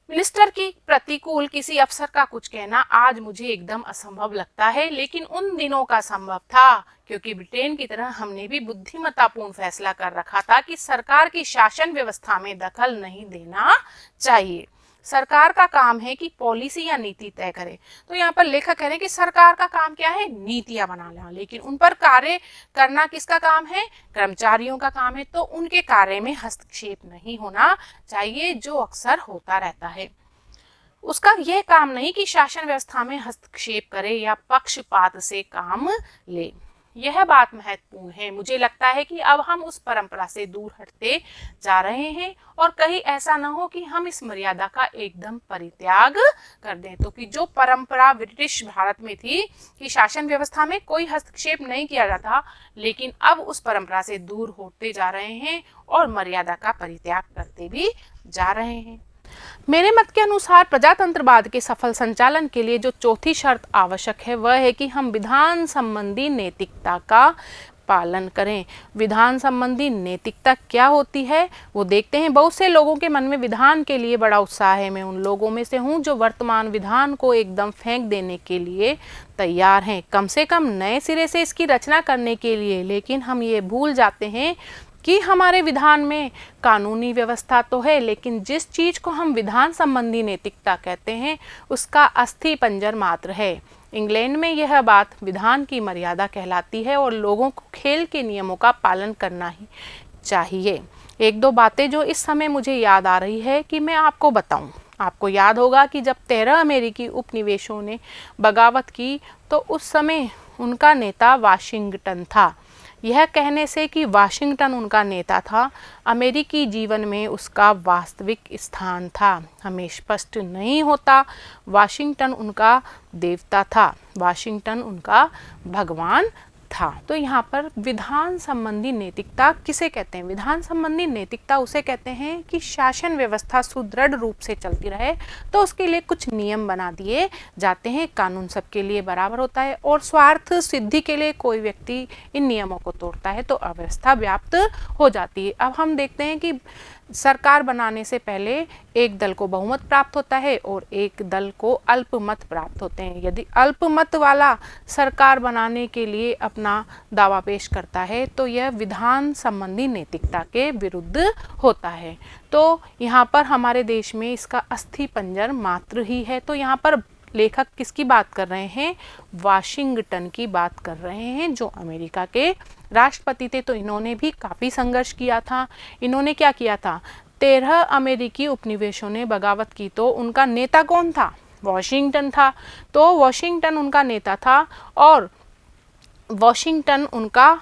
मिनिस्टर की प्रतिकूल किसी अफसर का कुछ कहना आज मुझे एकदम असंभव लगता है, लेकिन उन दिनों का संभव था, क्योंकि ब्रिटेन की तरह हमने भी बुद्धिमत्तापूर्ण फैसला कर रखा था कि सरकार की शासन व्यवस्था में दखल नहीं देना चाहिए। सरकार का काम है कि पॉलिसी या नीति तय करे। तो यहाँ पर लेखक कह रहे हैं कि सरकार का काम क्या है, नीतियां बनाना, लेकिन उन पर कार्य करना किसका काम है, कर्मचारियों का काम है। तो उनके कार्य में हस्तक्षेप नहीं होना चाहिए, जो अक्सर होता रहता है। उसका यह काम नहीं कि शासन व्यवस्था में हस्तक्षेप करे या पक्षपात से काम ले। यह बात महत्वपूर्ण है। मुझे लगता है कि अब हम उस परंपरा से दूर हटते जा रहे हैं, और कहीं ऐसा न हो कि हम इस मर्यादा का एकदम परित्याग कर दें। तो कि जो परंपरा ब्रिटिश भारत में थी कि शासन व्यवस्था में कोई हस्तक्षेप नहीं किया जाता, लेकिन अब उस परंपरा से दूर होते जा रहे हैं और मर्यादा का परित्याग करते भी जा रहे हैं। मेरे मत के अनुसार प्रजातंत्रवाद के सफल संचालन के लिए जो चौथी शर्त आवश्यक है, वह है कि हम विधान संबंधी नैतिकता का पालन करें। विधान संबंधी नैतिकता क्या होती है वो देखते हैं। बहुत से लोगों के मन में विधान के लिए बड़ा उत्साह है। मैं उन लोगों में से हूँ जो वर्तमान विधान को एकदम फेंक देने के लिए तैयार हैं, कम से कम नए सिरे से इसकी रचना करने के लिए। लेकिन हम ये भूल जाते हैं कि हमारे विधान में कानूनी व्यवस्था तो है, लेकिन जिस चीज़ को हम विधान संबंधी नैतिकता कहते हैं उसका अस्थि पंजर मात्र है। इंग्लैंड में यह बात विधान की मर्यादा कहलाती है और लोगों को खेल के नियमों का पालन करना ही चाहिए। एक दो बातें जो इस समय मुझे याद आ रही है कि मैं आपको बताऊं। आपको याद होगा कि जब 13 अमेरिकी उपनिवेशों ने बगावत की तो उस समय उनका नेता वाशिंगटन था। यह कहने से कि वाशिंगटन उनका नेता था, अमेरिकी जीवन में उसका वास्तविक स्थान था, हमें स्पष्ट नहीं होता। वाशिंगटन उनका देवता था, वाशिंगटन उनका भगवान था। तो यहाँ पर विधान संबंधी नैतिकता किसे कहते हैं? विधान संबंधी नैतिकता उसे कहते हैं कि शासन व्यवस्था सुदृढ़ रूप से चलती रहे तो उसके लिए कुछ नियम बना दिए जाते हैं। कानून सबके लिए बराबर होता है और स्वार्थ सिद्धि के लिए कोई व्यक्ति इन नियमों को तोड़ता है तो अव्यवस्था व्याप्त हो जाती है। अब हम देखते हैं कि सरकार बनाने से पहले एक दल को बहुमत प्राप्त होता है और एक दल को अल्पमत प्राप्त होते हैं। यदि अल्पमत वाला सरकार बनाने के लिए अपना दावा पेश करता है तो यह विधान संबंधी नैतिकता के विरुद्ध होता है। तो यहाँ पर हमारे देश में इसका अस्थि पंजर मात्र ही है। तो यहाँ पर लेखक किसकी बात कर रहे हैं? वाशिंगटन की बात कर रहे हैं, जो अमेरिका के राष्ट्रपति थे। तो इन्होंने भी काफ़ी संघर्ष किया था। इन्होंने क्या किया था? 13 अमेरिकी उपनिवेशों ने बगावत की तो उनका नेता कौन था? वॉशिंगटन था। तो वॉशिंगटन उनका नेता था और वॉशिंगटन उनका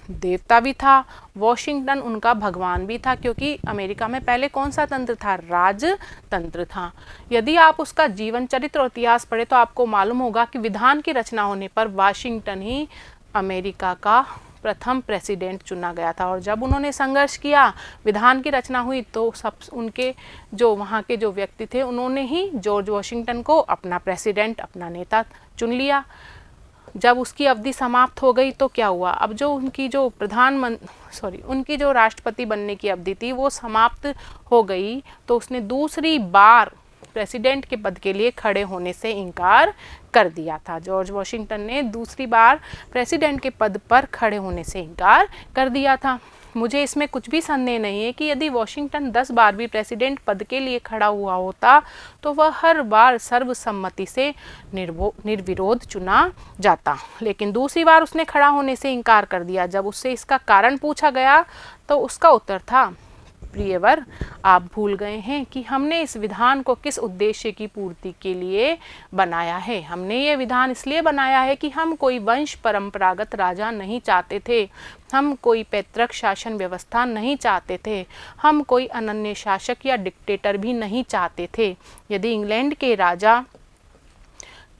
देवता भी था, वॉशिंगटन उनका भगवान भी था, क्योंकि अमेरिका में पहले कौन सा तंत्र था? राजतंत्र था। यदि आप उसका जीवन चरित्र और इतिहास पढ़े तो आपको मालूम होगा कि विधान की रचना होने पर वाशिंगटन ही अमेरिका का प्रथम प्रेसिडेंट चुना गया था। और जब उन्होंने संघर्ष किया, विधान की रचना हुई, तो सब उनके जो वहाँ के जो व्यक्ति थे उन्होंने ही जॉर्ज वॉशिंगटन को अपना प्रेसिडेंट, अपना नेता चुन लिया। जब उसकी अवधि समाप्त हो गई तो क्या हुआ, अब जो उनकी जो उनकी जो राष्ट्रपति बनने की अवधि थी वो समाप्त हो गई, तो उसने दूसरी बार प्रेसिडेंट के पद के लिए खड़े होने से इनकार कर दिया था। जॉर्ज वॉशिंगटन ने दूसरी बार प्रेसिडेंट के पद पर खड़े होने से इनकार कर दिया था। मुझे इसमें कुछ भी संदेह नहीं है कि यदि वॉशिंगटन 10 बार भी प्रेसिडेंट पद के लिए खड़ा हुआ होता तो वह हर बार सर्वसम्मति से निर्विरोध चुना जाता, लेकिन दूसरी बार उसने खड़ा होने से इनकार कर दिया। जब उससे इसका कारण पूछा गया तो उसका उत्तर था, प्रियवर, आप भूल गए हैं कि हमने इस विधान को किस उद्देश्य की पूर्ति के लिए बनाया है। हमने ये विधान इसलिए बनाया है कि हम कोई वंश परंपरागत राजा नहीं चाहते थे, हम कोई पैतृक शासन व्यवस्था नहीं चाहते थे, हम कोई अनन्य शासक या डिक्टेटर भी नहीं चाहते थे। यदि इंग्लैंड के राजा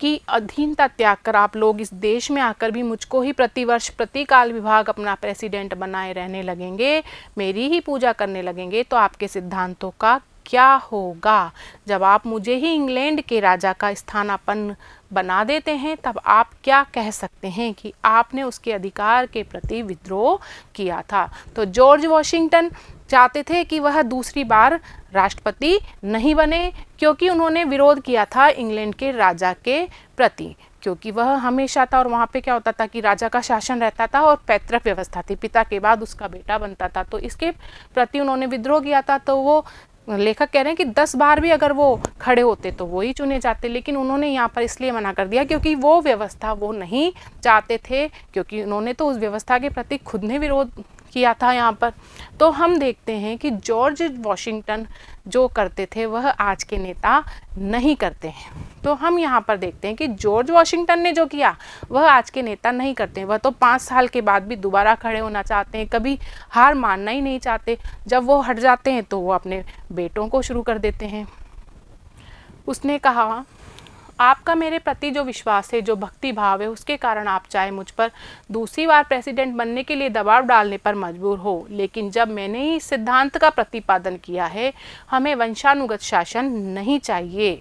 की अधीनता त्याग कर आप लोग इस देश में आकर भी मुझको ही प्रतिवर्ष प्रतिकाल विभाग अपना प्रेसिडेंट बनाए रहने लगेंगे, मेरी ही पूजा करने लगेंगे, तो आपके सिद्धांतों का क्या होगा। जब आप मुझे ही इंग्लैंड के राजा का स्थानापन्न बना देते हैं तब आप क्या कह सकते हैं कि आपने उसके अधिकार के प्रति विद्रोह किया था। तो जॉर्ज वॉशिंगटन चाहते थे कि वह दूसरी बार राष्ट्रपति नहीं बने, क्योंकि उन्होंने विरोध किया था इंग्लैंड के राजा के प्रति, क्योंकि वह हमेशा था और वहाँ पे क्या होता था कि राजा का शासन रहता था और पैतृक व्यवस्था थी, पिता के बाद उसका बेटा बनता था, तो इसके प्रति उन्होंने विद्रोह किया था। तो वो लेखक कह रहे हैं कि 10 बार भी अगर वो खड़े होते तो वो ही चुने जाते, लेकिन उन्होंने यहाँ पर इसलिए मना कर दिया क्योंकि वो व्यवस्था वो नहीं चाहते थे, क्योंकि उन्होंने तो उस व्यवस्था के प्रति खुद ने विरोध किया था यहाँ पर। तो हम देखते हैं कि जॉर्ज वॉशिंगटन जो करते थे वह आज के नेता नहीं करते हैं। तो हम यहाँ पर देखते हैं कि जॉर्ज वॉशिंगटन ने जो किया वह आज के नेता नहीं करते हैं। वह तो 5 साल के बाद भी दोबारा खड़े होना चाहते हैं, कभी हार मानना ही नहीं चाहते। जब वो हट जाते हैं तो वो अपने बेटों को शुरू कर देते हैं। उसने कहा, आपका मेरे प्रति जो विश्वास है, जो भक्ति भाव है, उसके कारण आप चाहे मुझ पर दूसरी बार प्रेसिडेंट बनने के लिए दबाव डालने पर मजबूर हो, लेकिन जब मैंने ही इस सिद्धांत का प्रतिपादन किया है, हमें वंशानुगत शासन नहीं चाहिए,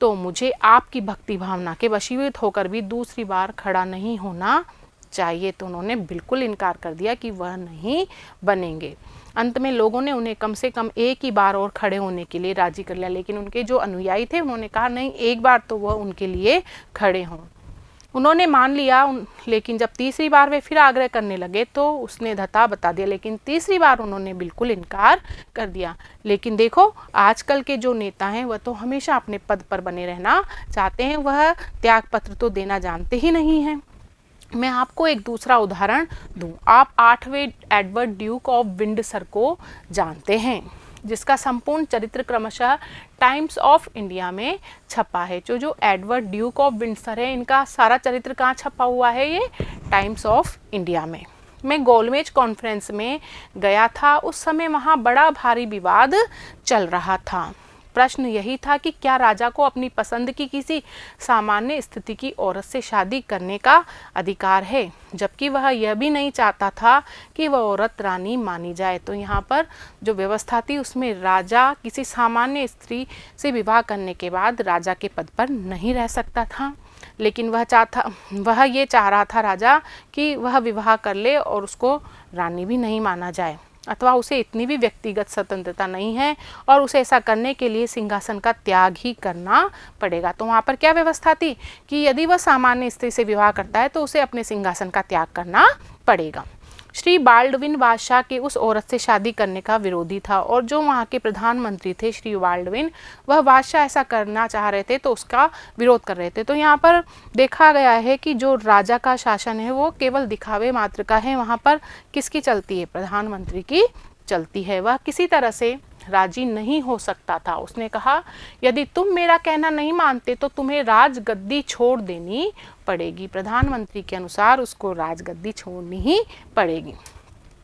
तो मुझे आपकी भक्ति भावना के वशीभूत होकर भी दूसरी बार खड़ा नहीं होना चाहिए। तो उन्होंने बिल्कुल इनकार कर दिया कि वह नहीं बनेंगे। अंत में लोगों ने उन्हें कम से कम एक ही बार और खड़े होने के लिए राजी कर लिया, लेकिन उनके जो अनुयायी थे उन्होंने कहा नहीं, एक बार तो वह उनके लिए खड़े हों। उन्होंने मान लिया, लेकिन जब तीसरी बार वे फिर आग्रह करने लगे तो उसने धता बता दिया, लेकिन तीसरी बार उन्होंने बिल्कुल इनकार कर दिया। लेकिन देखो, आजकल के जो नेता हैं वह तो हमेशा अपने पद पर बने रहना चाहते हैं, वह त्याग पत्र तो देना जानते ही नहीं हैं। मैं आपको एक दूसरा उदाहरण दूं। आप 8वें एडवर्ड ड्यूक ऑफ विंडसर को जानते हैं, जिसका संपूर्ण चरित्र क्रमशः टाइम्स ऑफ इंडिया में छपा है। जो एडवर्ड ड्यूक ऑफ विंडसर है, इनका सारा चरित्र कहाँ छपा हुआ है? ये टाइम्स ऑफ इंडिया में। मैं गोलमेज कॉन्फ्रेंस में गया था, उस समय वहाँ बड़ा भारी विवाद चल रहा था। प्रश्न यही था कि क्या राजा को अपनी पसंद की किसी सामान्य स्थिति की औरत से शादी करने का अधिकार है, जबकि वह यह भी नहीं चाहता था कि वह औरत रानी मानी जाए। तो यहाँ पर जो व्यवस्था थी उसमें राजा किसी सामान्य स्त्री से विवाह करने के बाद राजा के पद पर नहीं रह सकता था, लेकिन वह ये चाह रहा था राजा कि वह विवाह कर ले और उसको रानी भी नहीं माना जाए, अथवा उसे इतनी भी व्यक्तिगत स्वतंत्रता नहीं है और उसे ऐसा करने के लिए सिंहासन का त्याग ही करना पड़ेगा। तो वहाँ पर क्या व्यवस्था थी कि यदि वह सामान्य स्त्री से विवाह करता है तो उसे अपने सिंहासन का त्याग करना पड़ेगा। श्री बाल्डविन बादशाह के उस औरत से शादी करने का विरोधी था, और जो वहाँ के प्रधानमंत्री थे श्री बाल्डविन, वह बादशाह ऐसा करना चाह रहे थे तो उसका विरोध कर रहे थे। तो यहाँ पर देखा गया है कि जो राजा का शासन है वो केवल दिखावे मात्र का है। वहाँ पर किसकी चलती है? प्रधानमंत्री की चलती है। वह किसी तरह से राजी नहीं हो सकता था। उसने कहा, यदि तुम मेरा कहना नहीं मानते तो तुम्हें राजगद्दी छोड़ देनी पड़ेगी। प्रधानमंत्री के अनुसार उसको राजगद्दी छोड़नी ही पड़ेगी।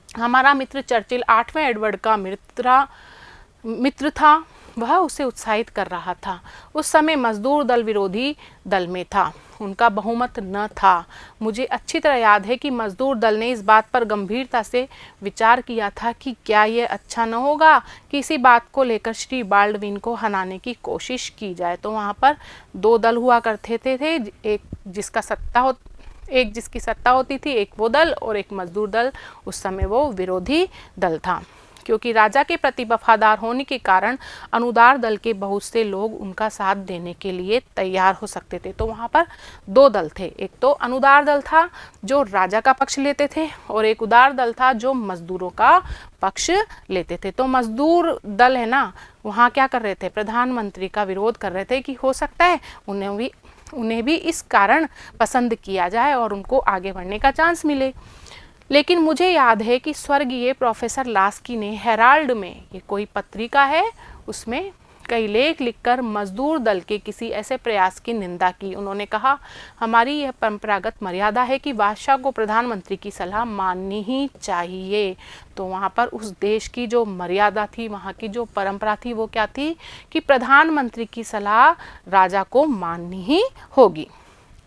हमारा मित्र चर्चिल 8वें एडवर्ड का मित्र था। वह उसे उत्साहित कर रहा था। उस समय मजदूर दल विरोधी दल में था, उनका बहुमत न था। मुझे अच्छी तरह याद है कि मजदूर दल ने इस बात पर गंभीरता से विचार किया था कि क्या यह अच्छा न होगा कि इसी बात को लेकर श्री बाल्डविन को हराने की कोशिश की जाए। तो वहाँ पर दो दल हुआ करते थे, एक जिसकी सत्ता होती थी, एक वो दल, और एक मजदूर दल। उस समय वो विरोधी दल था, क्योंकि राजा के प्रति वफादार होने के कारण अनुदार दल के बहुत से लोग उनका साथ देने के लिए तैयार हो सकते थे। तो वहाँ पर दो दल थे, एक तो अनुदार दल था जो राजा का पक्ष लेते थे, और एक उदार दल था जो मजदूरों का पक्ष लेते थे। तो मजदूर दल है ना, वहाँ क्या कर रहे थे, प्रधानमंत्री का विरोध कर रहे थे कि हो सकता है उन्हें भी इस कारण पसंद किया जाए और उनको आगे बढ़ने का चांस मिले। लेकिन मुझे याद है कि स्वर्गीय प्रोफेसर लास्की ने हेराल्ड में, ये कोई पत्रिका है, उसमें कई लेख लिखकर मजदूर दल के किसी ऐसे प्रयास की निंदा की। उन्होंने कहा, हमारी यह परंपरागत मर्यादा है कि बादशाह को प्रधानमंत्री की सलाह माननी ही चाहिए। तो वहाँ पर उस देश की जो मर्यादा थी, वहाँ की जो परंपरा थी, वो क्या थी कि प्रधानमंत्री की सलाह राजा को माननी ही होगी।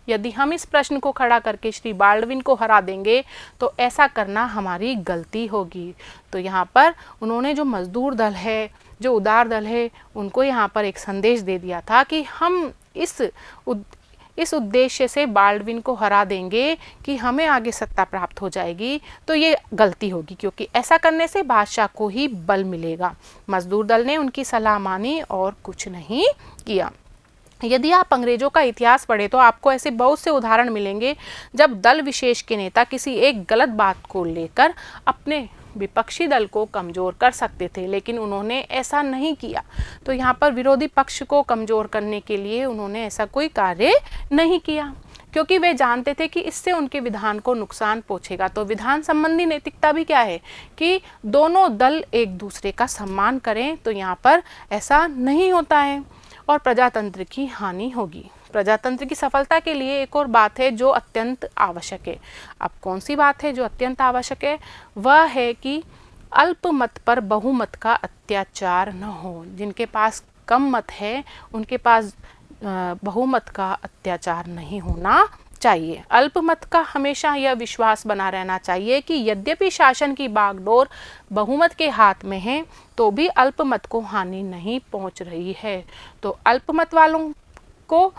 यदि हम इस प्रश्न को खड़ा करके श्री बाल्डविन को हरा देंगे तो ऐसा करना हमारी गलती होगी। तो यहाँ पर उन्होंने जो मजदूर दल है, जो उदार दल है, उनको यहाँ पर एक संदेश दे दिया था कि हम इस उद्देश्य से बाल्डविन को हरा देंगे कि हमें आगे सत्ता प्राप्त हो जाएगी, तो ये गलती होगी, क्योंकि ऐसा करने से बादशाह को ही बल मिलेगा। मजदूर दल ने उनकी सलाह मानी और कुछ नहीं किया। यदि आप अंग्रेजों का इतिहास पढ़ें तो आपको ऐसे बहुत से उदाहरण मिलेंगे जब दल विशेष के नेता किसी एक गलत बात को लेकर अपने विपक्षी दल को कमज़ोर कर सकते थे, लेकिन उन्होंने ऐसा नहीं किया। तो यहाँ पर विरोधी पक्ष को कमज़ोर करने के लिए उन्होंने ऐसा कोई कार्य नहीं किया, क्योंकि वे जानते थे कि इससे उनके विधान को नुकसान पहुँचेगा। तो विधान संबंधी नैतिकता भी क्या है कि दोनों दल एक दूसरे का सम्मान करें। तो यहाँ पर ऐसा नहीं होता है और प्रजातंत्र की हानि होगी। प्रजातंत्र की सफलता के लिए एक और बात है जो अत्यंत आवश्यक है। अब कौन सी बात है जो अत्यंत आवश्यक है? वह है कि अल्पमत पर बहुमत का अत्याचार न हो। जिनके पास कम मत है उनके पास बहुमत का अत्याचार नहीं होना चाहिए। अल्पमत का हमेशा यह विश्वास बना रहना चाहिए कि यद्यपि शासन की बागडोर बहुमत के हाथ में है तो भी अल्पमत को हानि नहीं पहुंच रही है। तो अल्पमत वालों को,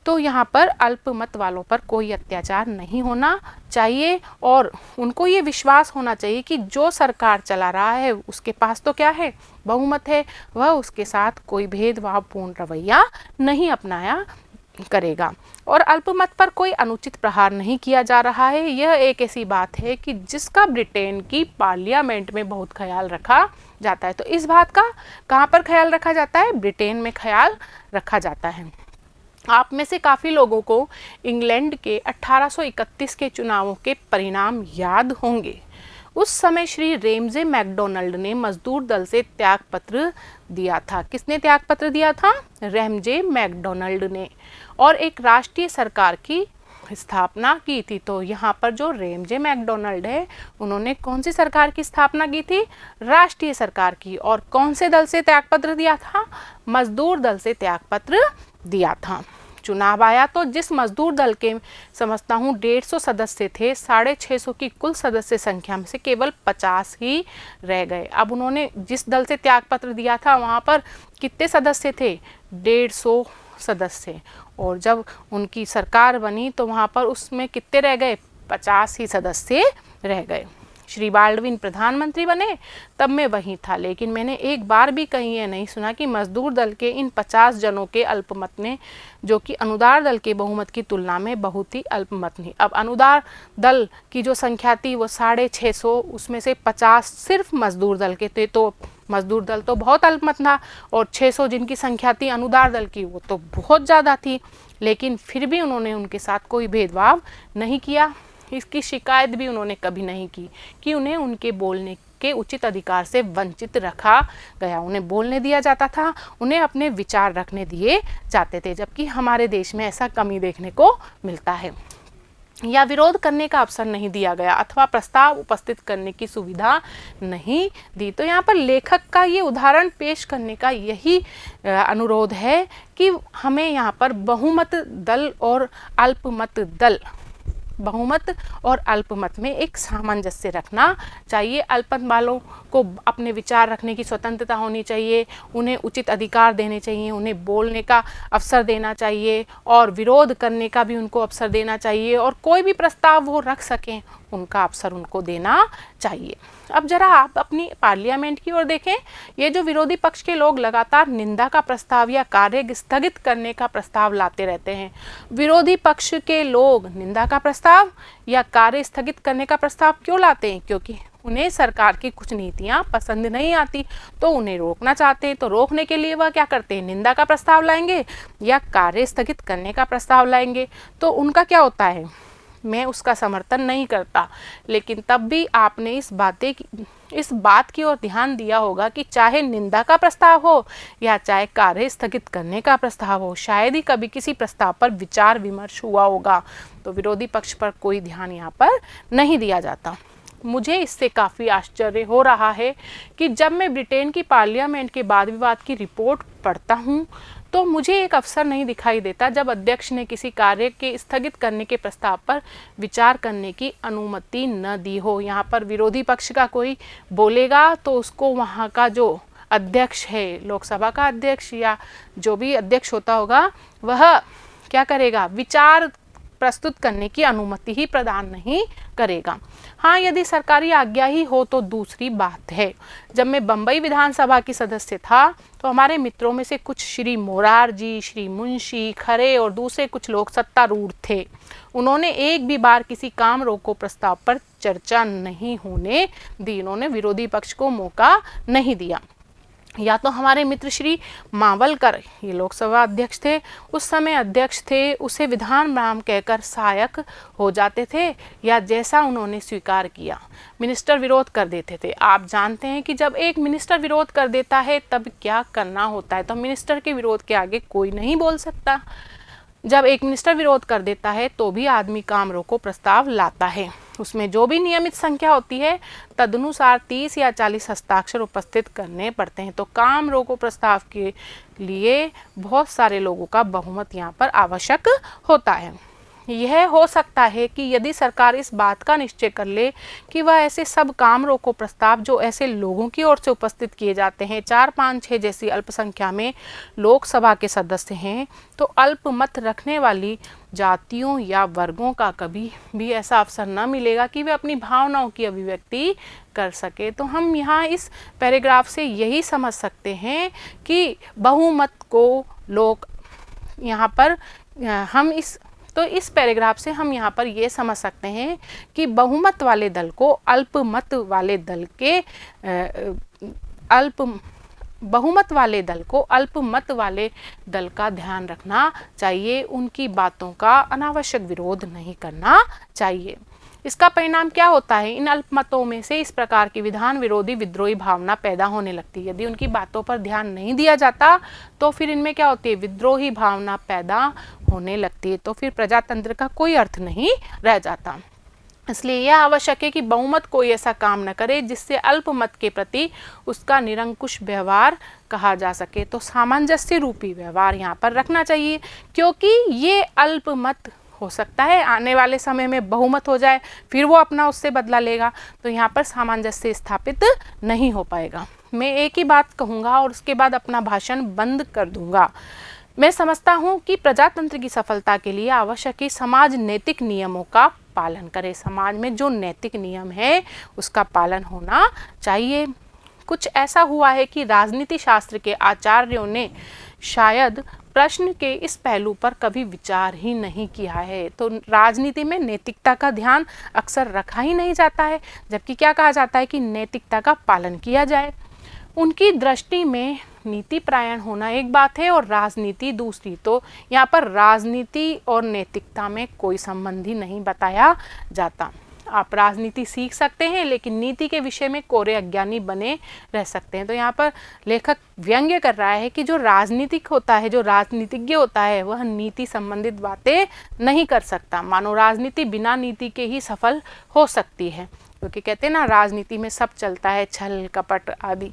तो यहाँ पर अल्पमत वालों पर कोई अत्याचार नहीं होना चाहिए और उनको ये विश्वास होना चाहिए कि जो सरकार चला रहा है उसके पास तो क्या है, बहुमत है, वह उसके साथ कोई भेदभावपूर्ण रवैया नहीं अपनाया करेगा और अल्पमत पर कोई अनुचित प्रहार नहीं किया जा रहा है। यह एक ऐसी बात है कि जिसका ब्रिटेन की पार्लियामेंट में बहुत ख्याल रखा जाता है। तो इस बात का कहाँ पर ख्याल रखा जाता है? ब्रिटेन में ख्याल रखा जाता है। आप में से काफ़ी लोगों को इंग्लैंड के 1831 के चुनावों के परिणाम याद होंगे। उस समय श्री रेमजे मैकडोनल्ड ने मजदूर दल से त्यागपत्र दिया था। किसने त्यागपत्र दिया था? रेमजे मैकडोनल्ड ने, और एक राष्ट्रीय सरकार की स्थापना की थी। तो यहाँ पर जो रेमजे मैकडोनल्ड है उन्होंने कौन सी सरकार की स्थापना की थी? राष्ट्रीय सरकार की। और कौन से दल से त्यागपत्र दिया था? मजदूर दल से त्यागपत्र दिया था। चुनाव आया तो जिस मजदूर दल के समझता हूँ 150 सदस्य थे, 650 की कुल सदस्य संख्या में से केवल 50 ही रह गए। अब उन्होंने जिस दल से त्यागपत्र दिया था वहाँ पर कितने सदस्य थे? 150 सदस्य। और जब उनकी सरकार बनी तो वहाँ पर उसमें कितने रह गए? 50 ही सदस्य रह गए। श्री बाल्डविन प्रधानमंत्री बने तब मैं वहीं था, लेकिन मैंने एक बार भी कहीं यह नहीं सुना कि मजदूर दल के इन 50 जनों के अल्पमत ने, जो कि अनुदार दल के बहुमत की तुलना में बहुत ही अल्पमत नहीं। अब अनुदार दल की जो संख्या थी वो 650, उसमें से 50 सिर्फ मजदूर दल के थे। तो मजदूर दल तो बहुत अल्पमत था और 600 जिनकी संख्या थी अनुदार दल की वो तो बहुत ज़्यादा थी, लेकिन फिर भी उन्होंने उनके साथ कोई भेदभाव नहीं किया। इसकी शिकायत भी उन्होंने कभी नहीं की कि उन्हें उनके बोलने के उचित अधिकार से वंचित रखा गया। उन्हें बोलने दिया जाता था, उन्हें अपने विचार रखने दिए जाते थे, जबकि हमारे देश में ऐसा कमी देखने को मिलता है। या विरोध करने का अवसर नहीं दिया गया अथवा प्रस्ताव उपस्थित करने की सुविधा नहीं दी। तो यहाँ पर लेखक का ये उदाहरण पेश करने का यही अनुरोध है कि हमें यहाँ पर बहुमत दल और अल्पमत में एक सामंजस्य रखना चाहिए। अल्पमत वालों को अपने विचार रखने की स्वतंत्रता होनी चाहिए, उन्हें उचित अधिकार देने चाहिए, उन्हें बोलने का अवसर देना चाहिए और विरोध करने का भी उनको अवसर देना चाहिए, और कोई भी प्रस्ताव वो रख सकें उनका अवसर उनको देना चाहिए। अब जरा आप अपनी पार्लियामेंट की ओर देखें। ये जो विरोधी पक्ष के लोग लगातार निंदा का प्रस्ताव या कार्य स्थगित करने का प्रस्ताव लाते रहते हैं। विरोधी पक्ष के लोग निंदा का प्रस्ताव या कार्य स्थगित करने का प्रस्ताव क्यों लाते हैं? क्योंकि उन्हें सरकार की कुछ नीतियां पसंद नहीं आती, तो उन्हें रोकना चाहते हैं। तो रोकने के लिए वह क्या करते हैं? निंदा का प्रस्ताव लाएंगे या कार्य स्थगित करने का प्रस्ताव लाएंगे। तो उनका क्या होता है? मैं उसका समर्थन नहीं करता, लेकिन तब भी आपने इस बात की ओर ध्यान दिया होगा कि चाहे निंदा का प्रस्ताव हो या चाहे कार्य स्थगित करने का प्रस्ताव हो, शायद ही कभी किसी प्रस्ताव पर विचार विमर्श हुआ होगा। तो विरोधी पक्ष पर कोई ध्यान यहाँ पर नहीं दिया जाता। मुझे इससे काफ़ी आश्चर्य हो रहा है कि जब मैं ब्रिटेन की पार्लियामेंट के वाद विवाद की रिपोर्ट पढ़ता हूँ तो मुझे एक अवसर नहीं दिखाई देता जब अध्यक्ष ने किसी कार्य के स्थगित करने के प्रस्ताव पर विचार करने की अनुमति न दी हो। यहाँ पर विरोधी पक्ष का कोई बोलेगा तो उसको वहाँ का जो अध्यक्ष है, लोकसभा का अध्यक्ष या जो भी अध्यक्ष होता होगा, वह क्या करेगा? विचार प्रस्तुत करने की अनुमति ही प्रदान नहीं करेगा। हाँ, यदि सरकारी आज्ञा ही हो तो दूसरी बात है। जब मैं बम्बई विधानसभा की सदस्य था तो हमारे मित्रों में से कुछ श्री मोरारजी, श्री मुंशी, खरे और दूसरे कुछ लोग सत्तारूढ़ थे। उन्होंने एक भी बार किसी काम रोको प्रस्ताव पर चर्चा नहीं होने दी। उन्होंने विरोधी पक्ष को मौका नहीं दिया। या तो हमारे मित्र श्री मावलकर, ये लोकसभा अध्यक्ष थे, उस समय अध्यक्ष थे, उसे विधान राम कहकर सहायक हो जाते थे, या जैसा उन्होंने स्वीकार किया मिनिस्टर विरोध कर देते थे। आप जानते हैं कि जब एक मिनिस्टर विरोध कर देता है तब क्या करना होता है। तो मिनिस्टर के विरोध के आगे कोई नहीं बोल सकता। जब एक मिनिस्टर विरोध कर देता है तो भी आदमी काम रोको प्रस्ताव लाता है। उसमें जो भी नियमित संख्या होती है तदनुसार 30 या 40 हस्ताक्षर उपस्थित करने पड़ते हैं। तो काम रोको प्रस्ताव के लिए बहुत सारे लोगों का बहुमत यहाँ पर आवश्यक होता है। यह हो सकता है कि यदि सरकार इस बात का निश्चय कर ले कि वह ऐसे सब काम रोको प्रस्ताव जो ऐसे लोगों की ओर से उपस्थित किए जाते हैं, 4, 5, 6 जैसी अल्पसंख्या में लोकसभा के सदस्य हैं, तो अल्पमत रखने वाली जातियों या वर्गों का कभी भी ऐसा अवसर न मिलेगा कि वे अपनी भावनाओं की अभिव्यक्ति कर सके। तो हम यहाँ इस पैराग्राफ से यही समझ सकते हैं कि बहुमत को लोग यहाँ पर इस पैराग्राफ से हम यहाँ पर ये समझ सकते हैं कि बहुमत वाले दल को अल्पमत वाले दल के बहुमत वाले दल को अल्पमत वाले दल का ध्यान रखना चाहिए। उनकी बातों का अनावश्यक विरोध नहीं करना चाहिए। इसका परिणाम क्या होता है? इन अल्पमतों में से इस प्रकार की विधान विरोधी विद्रोही भावना पैदा होने लगती है। यदि उनकी बातों पर ध्यान नहीं दिया जाता तो फिर इनमें क्या होती है? विद्रोही भावना पैदा होने लगती है। तो फिर प्रजातंत्र का कोई अर्थ नहीं रह जाता। इसलिए यह आवश्यक है कि बहुमत कोई ऐसा काम न करे जिससे अल्पमत के प्रति उसका निरंकुश व्यवहार कहा जा सके। तो सामंजस्य रूपी व्यवहार यहाँ पर रखना चाहिए, क्योंकि ये अल्पमत हो सकता है आने वाले समय में बहुमत हो जाए, फिर वो अपना उससे बदला लेगा, तो यहाँ पर सामंजस्य स्थापित नहीं हो पाएगा। मैं एक ही बात कहूँगा और उसके बाद अपना भाषण बंद कर दूँगा। मैं समझता हूँ कि प्रजातंत्र की सफलता के लिए आवश्यक है समाज नैतिक नियमों का पालन करे। समाज में जो नैतिक नियम है उसका पालन होना चाहिए। कुछ ऐसा हुआ है कि राजनीति शास्त्र के आचार्यों ने शायद प्रश्न के इस पहलू पर कभी विचार ही नहीं किया है। तो राजनीति में नैतिकता का ध्यान अक्सर रखा ही नहीं जाता है, जबकि क्या कहा जाता है कि नैतिकता का पालन किया जाए। उनकी दृष्टि में नीति परायण होना एक बात है और राजनीति दूसरी। तो यहाँ पर राजनीति और नैतिकता में कोई संबंध ही नहीं बताया जाता। आप राजनीति सीख सकते हैं लेकिन नीति के विषय में कोरे अज्ञानी बने रह सकते हैं। तो यहाँ पर लेखक व्यंग्य कर रहा है कि जो राजनीतिक होता है, जो राजनीतिज्ञ होता है, वह नीति संबंधित बातें नहीं कर सकता। मानो राजनीति बिना नीति के ही सफल हो सकती है, क्योंकि कहते हैं ना राजनीति में सब चलता है, छल कपट आदि।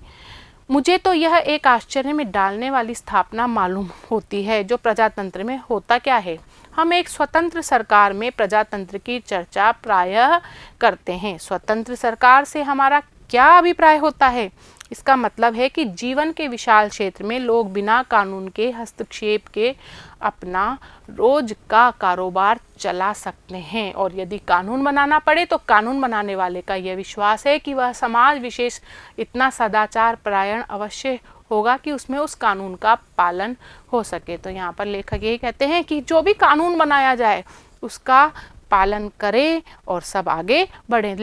मुझे तो यह एक आश्चर्य में डालने वाली स्थापना मालूम होती है जो प्रजातंत्र में होता क्या है। हम एक स्वतंत्र सरकार में प्रजातंत्र की चर्चा प्रायः करते हैं। स्वतंत्र सरकार से हमारा क्या अभिप्राय होता है? इसका मतलब है कि जीवन के विशाल क्षेत्र में लोग बिना कानून के हस्तक्षेप के अपना रोज का कारोबार चला सकते हैं, और यदि कानून बनाना पड़े तो कानून बनाने वाले का यह विश्वास है कि वह समाज विशेष इतना सदाचार परायण अवश्य होगा कि उसमें उस कानून का पालन हो सके। तो यहाँ पर लेखक यही कहते हैं कि जो भी कानून बनाया जाए उसका पालन करें और सब आगे बढ़ें,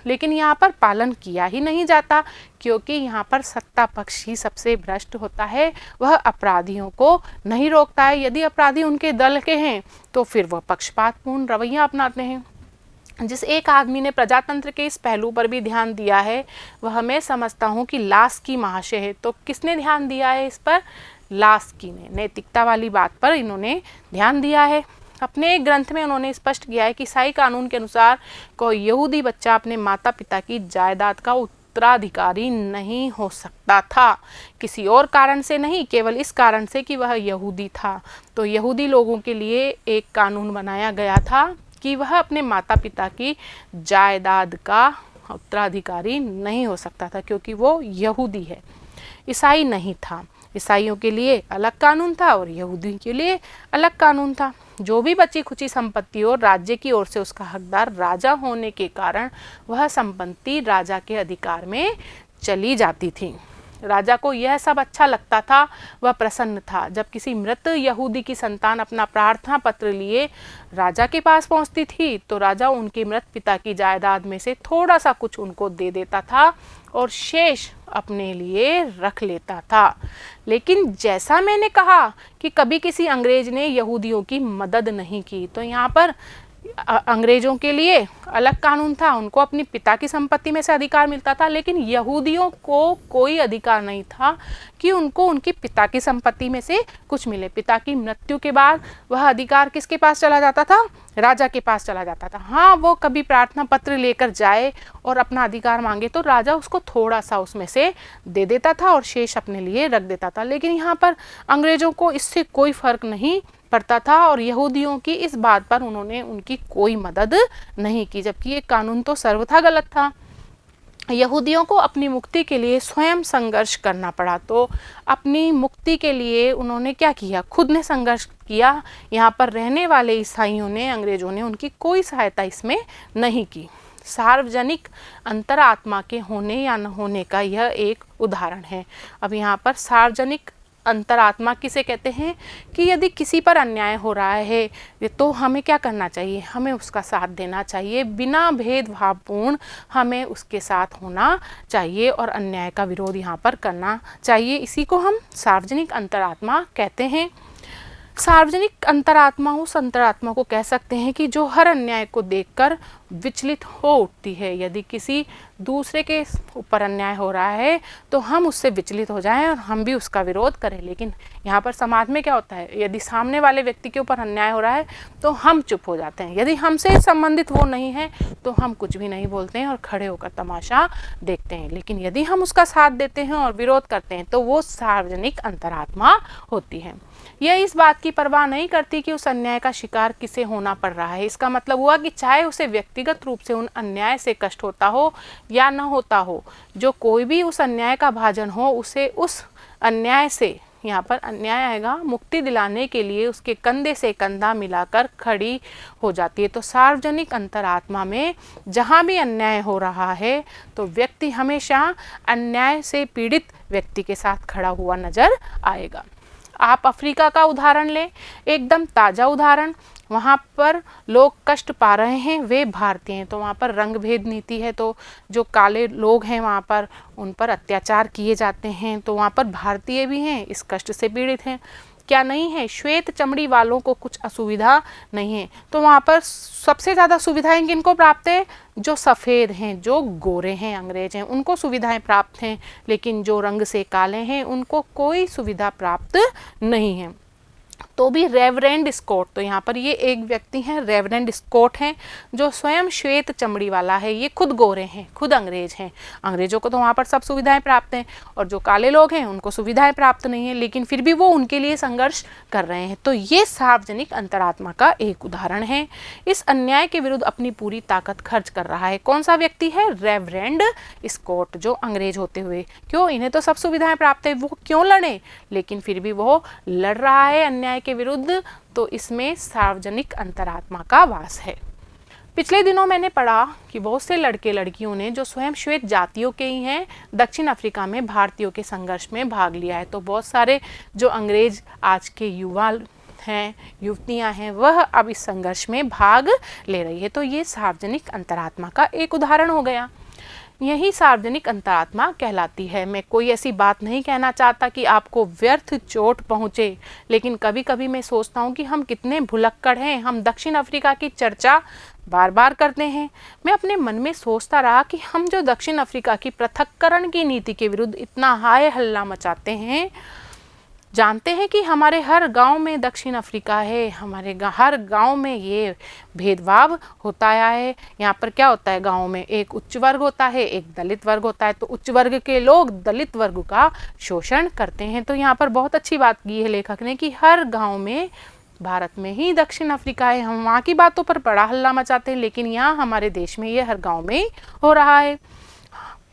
लेकिन यहाँ पर पालन किया ही नहीं जाता, क्योंकि यहाँ पर सत्ता पक्ष ही सबसे भ्रष्ट होता है। वह अपराधियों को नहीं रोकता है। यदि अपराधी उनके दल के हैं तो फिर वह पक्षपातपूर्ण रवैया अपनाते हैं। जिस एक आदमी ने प्रजातंत्र के इस पहलू पर भी ध्यान दिया है वह मैं समझता हूँ कि लास्की महाशय है। तो किसने ध्यान दिया है इस पर? लास्की ने। नैतिकता वाली बात पर इन्होंने ध्यान दिया है। अपने एक ग्रंथ में उन्होंने स्पष्ट किया है कि ईसाई कानून के अनुसार कोई यहूदी बच्चा अपने माता पिता की जायदाद का उत्तराधिकारी नहीं हो सकता था, किसी और कारण से नहीं, केवल इस कारण से कि वह यहूदी था। तो यहूदी लोगों के लिए एक कानून बनाया गया था कि वह अपने माता पिता की जायदाद का उत्तराधिकारी नहीं हो सकता था, क्योंकि वो यहूदी है, ईसाई नहीं था। ईसाइयों के लिए अलग कानून था और यहूदी के लिए अलग कानून था। जो भी बची खुची संपत्ति और राज्य की ओर से उसका हकदार राजा होने के कारण वह संपत्ति राजा के अधिकार में चली जाती थी। राजा को यह सब अच्छा लगता था, वह प्रसन्न था। जब किसी मृत यहूदी की संतान अपना प्रार्थना पत्र लिए राजा के पास पहुंचती थी तो राजा उनके मृत पिता की जायदाद में से थोड़ा सा कुछ उनको दे देता था और शेष अपने लिए रख लेता था। लेकिन जैसा मैंने कहा कि कभी किसी अंग्रेज ने यहूदियों की मदद नहीं की, तो यहाँ पर अंग्रेजों के लिए अलग कानून था, उनको अपनी पिता की संपत्ति में से अधिकार मिलता था, लेकिन यहूदियों को कोई अधिकार नहीं था कि उनको उनकी पिता की संपत्ति में से कुछ मिले। पिता की मृत्यु के बाद वह अधिकार किसके पास चला जाता था? राजा के पास चला जाता था। हाँ, वो कभी प्रार्थना पत्र लेकर जाए और अपना अधिकार मांगे तो राजा उसको थोड़ा सा उसमें से दे देता था और शेष अपने लिए रख देता था। लेकिन यहाँ पर अंग्रेजों को इससे कोई फर्क नहीं पड़ता था और यहूदियों की इस बात पर उन्होंने उनकी कोई मदद नहीं की, जबकि ये कानून तो सर्वथा गलत था। यहूदियों को अपनी मुक्ति के लिए स्वयं संघर्ष करना पड़ा। तो अपनी मुक्ति के लिए उन्होंने क्या किया? खुद ने संघर्ष किया। यहाँ पर रहने वाले ईसाइयों ने, अंग्रेजों ने उनकी कोई सहायता इसमें नहीं की। सार्वजनिक अंतरात्मा के होने या न होने का यह एक उदाहरण है। अब यहाँ पर सार्वजनिक अंतरात्मा किसे कहते हैं कि यदि किसी पर अन्याय हो रहा है तो हमें क्या करना चाहिए? हमें उसका साथ देना चाहिए, बिना भेदभावपूर्ण हमें उसके साथ होना चाहिए और अन्याय का विरोध यहाँ पर करना चाहिए। इसी को हम सार्वजनिक अंतरात्मा कहते हैं। सार्वजनिक अंतरात्मा उस अंतरात्मा को कह सकते हैं कि जो हर अन्याय को देखकर विचलित हो उठती है। यदि किसी दूसरे के ऊपर अन्याय हो रहा है तो हम उससे विचलित हो जाएं और हम भी उसका विरोध करें। लेकिन यहाँ पर समाज में क्या होता है? यदि सामने वाले व्यक्ति के ऊपर अन्याय हो रहा है तो हम चुप हो जाते हैं। यदि हमसे संबंधित वो नहीं है तो हम कुछ भी नहीं बोलते हैं और खड़े होकर तमाशा देखते हैं। लेकिन यदि हम उसका साथ देते हैं और विरोध करते हैं तो वो सार्वजनिक अंतरात्मा होती है। यह इस बात की परवाह नहीं करती कि उस अन्याय का शिकार किसे होना पड़ रहा है। इसका मतलब हुआ कि चाहे उसे व्यक्तिगत रूप से उन अन्याय से कष्ट होता हो या न होता हो, जो कोई भी उस अन्याय का भाजन हो, उसे उस अन्याय से, यहाँ पर अन्याय आएगा, मुक्ति दिलाने के लिए उसके कंधे से कंधा मिलाकर खड़ी हो जाती है। तो सार्वजनिक अंतरात्मा में जहाँ भी अन्याय हो रहा है तो व्यक्ति हमेशा अन्याय से पीड़ित व्यक्ति के साथ खड़ा हुआ नजर आएगा। आप अफ्रीका का उदाहरण लें, एकदम ताज़ा उदाहरण। वहाँ पर लोग कष्ट पा रहे हैं, वे भारतीय हैं, तो वहाँ पर रंग भेद नीति है। तो जो काले लोग हैं वहाँ पर उन पर अत्याचार किए जाते हैं। तो वहाँ पर भारतीय भी हैं, इस कष्ट से पीड़ित हैं। क्या नहीं है, श्वेत चमड़ी वालों को कुछ असुविधा नहीं है। तो वहाँ पर सबसे ज़्यादा सुविधाएं किनको प्राप्त है, जो सफ़ेद हैं, जो गोरे हैं, अंग्रेज हैं, उनको सुविधाएं प्राप्त हैं, लेकिन जो रंग से काले हैं उनको कोई सुविधा प्राप्त नहीं है। तो भी रेवरेंड स्कॉट, तो यहाँ पर ये एक व्यक्ति हैं रेवरेंड स्कॉट हैं, जो स्वयं श्वेत चमड़ी वाला है, ये खुद गोरे हैं, खुद अंग्रेज हैं। अंग्रेजों को तो वहाँ पर सब सुविधाएं प्राप्त हैं और जो काले लोग हैं उनको सुविधाएं प्राप्त नहीं है, लेकिन फिर भी वो उनके लिए संघर्ष कर रहे हैं। तो ये सार्वजनिक अंतरात्मा का एक उदाहरण है। इस अन्याय के विरुद्ध अपनी पूरी ताकत खर्च कर रहा है। कौन सा व्यक्ति है, रेवरेंड स्कॉट, जो अंग्रेज होते हुए, क्यों, इन्हें तो सब सुविधाएं प्राप्त है, वो क्यों लड़े, लेकिन फिर भी वो लड़ रहा है अन्याय के विरुद्ध। तो इसमें सार्वजनिक अंतरात्मा का वास है। पिछले दिनों मैंने पढ़ा कि बहुत से लड़के लड़कियों ने, जो स्वयं श्वेत जातियों के ही हैं, दक्षिण अफ्रीका में भारतीयों के संघर्ष में भाग लिया है। तो बहुत सारे जो अंग्रेज आज के युवा हैं, युवतियां हैं, वह अब इस संघर्ष में भाग ले रही है। तो ये सार्वजनिक अंतरात्मा का एक उदाहरण हो गया। यही सार्वजनिक अंतरात्मा कहलाती है। मैं कोई ऐसी बात नहीं कहना चाहता कि आपको व्यर्थ चोट पहुँचे, लेकिन कभी कभी मैं सोचता हूँ कि हम कितने भुलक्कड़ हैं। हम दक्षिण अफ्रीका की चर्चा बार बार करते हैं। मैं अपने मन में सोचता रहा कि हम जो दक्षिण अफ्रीका की पृथक्करण की नीति के विरुद्ध इतना हाय हल्ला मचाते हैं, जानते हैं कि हमारे हर गांव में दक्षिण अफ्रीका है, हमारे हर गांव में ये भेदभाव होता आया है। यहाँ पर क्या होता है, गांव में एक उच्च वर्ग होता है, एक दलित वर्ग होता है। तो उच्च वर्ग के लोग दलित वर्ग का शोषण करते हैं। तो यहाँ पर बहुत अच्छी बात की है लेखक ने कि हर गांव में, भारत में ही दक्षिण अफ्रीका है। हम वहाँ की बातों पर बड़ा हल्ला मचाते हैं, लेकिन यहाँ हमारे देश में ये हर गाँव में हो रहा है।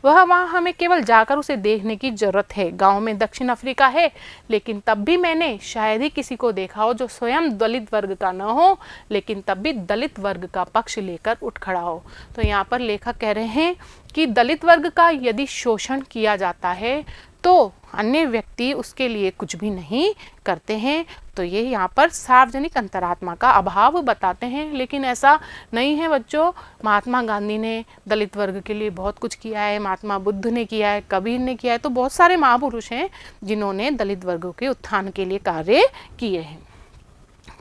वहाँ हमें केवल जाकर उसे देखने की ज़रूरत है। गांव में दक्षिण अफ्रीका है, लेकिन तब भी मैंने शायद ही किसी को देखा हो जो स्वयं दलित वर्ग का न हो, लेकिन तब भी दलित वर्ग का पक्ष लेकर उठ खड़ा हो। तो यहाँ पर लेखक कह रहे हैं कि दलित वर्ग का यदि शोषण किया जाता है तो अन्य व्यक्ति उसके लिए कुछ भी नहीं करते हैं। तो ये यहाँ पर सार्वजनिक अंतरात्मा का अभाव बताते हैं। लेकिन ऐसा नहीं है बच्चों, महात्मा गांधी ने दलित वर्ग के लिए बहुत कुछ किया है, महात्मा बुद्ध ने किया है, कबीर ने किया है। तो बहुत सारे महापुरुष हैं जिन्होंने दलित वर्गों के उत्थान के लिए कार्य किए हैं।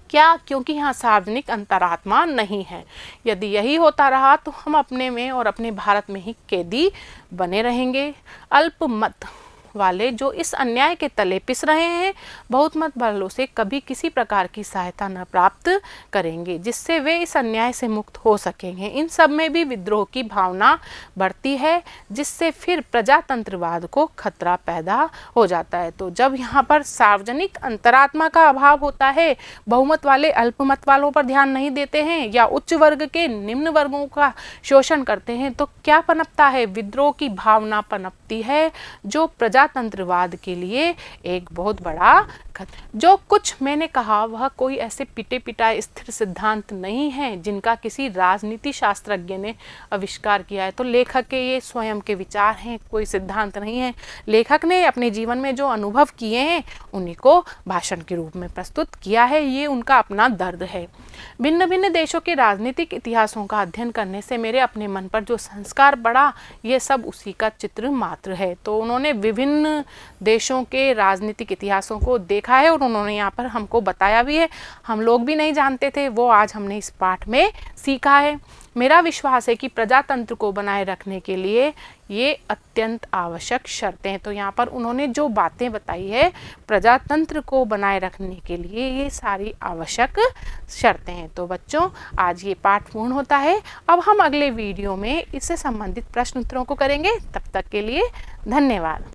क्या, क्योंकि यहाँ सार्वजनिक अंतरात्मा नहीं है। यदि यही होता रहा तो हम अपने में और अपने भारत में ही कैदी बने रहेंगे। अल्पमत वाले जो इस अन्याय के तले पिस रहे हैं, बहुमत वालों से कभी किसी प्रकार की सहायता न प्राप्त करेंगे जिससे वे इस अन्याय से मुक्त हो सकेंगे। इन सब में भी विद्रोह की भावना बढ़ती है, जिससे फिर प्रजातंत्रवाद को खतरा पैदा हो जाता है। तो जब यहाँ पर सार्वजनिक अंतरात्मा का अभाव होता है, बहुमत वाले अल्पमत वालों पर ध्यान नहीं देते हैं या उच्च वर्ग के निम्न वर्गों का शोषण करते हैं, तो क्या पनपता है, विद्रोह की भावना पनपती है, जो प्रजातंत्रवाद के लिए एक बहुत बड़ा जो कुछ मैंने कहा वह कोई ऐसे पिटे पिटाए स्थिर सिद्धांत नहीं है जिनका किसी राजनीति शास्त्रज्ञ ने आविष्कार किया है। तो लेखक के ये स्वयं के विचार हैं, कोई सिद्धांत नहीं है। लेखक ने अपने जीवन में जो अनुभव किए हैं उन्हीं को भाषण के रूप में प्रस्तुत किया है। ये उनका अपना दर्द है। भिन्न भिन्न देशों के राजनीतिक इतिहासों का अध्ययन करने से मेरे अपने मन पर जो संस्कार पड़ा, ये सब उसी का चित्र मात्र है। तो उन्होंने विभिन्न देशों के राजनीतिक इतिहासों को देखा है और उन्होंने यहाँ पर हमको बताया भी है। हम लोग भी नहीं जानते थे, वो आज हमने इस पाठ में सीखा है। मेरा विश्वास है कि प्रजातंत्र को बनाए रखने के लिए ये अत्यंत आवश्यक शर्तें हैं। तो यहाँ पर उन्होंने जो बातें बताई है प्रजातंत्र को बनाए रखने के लिए, ये सारी आवश्यक शर्तें हैं। तो बच्चों, आज ये पाठ पूर्ण होता है। अब हम अगले वीडियो में इससे संबंधित प्रश्न उत्तरों को करेंगे। तब तक के लिए धन्यवाद।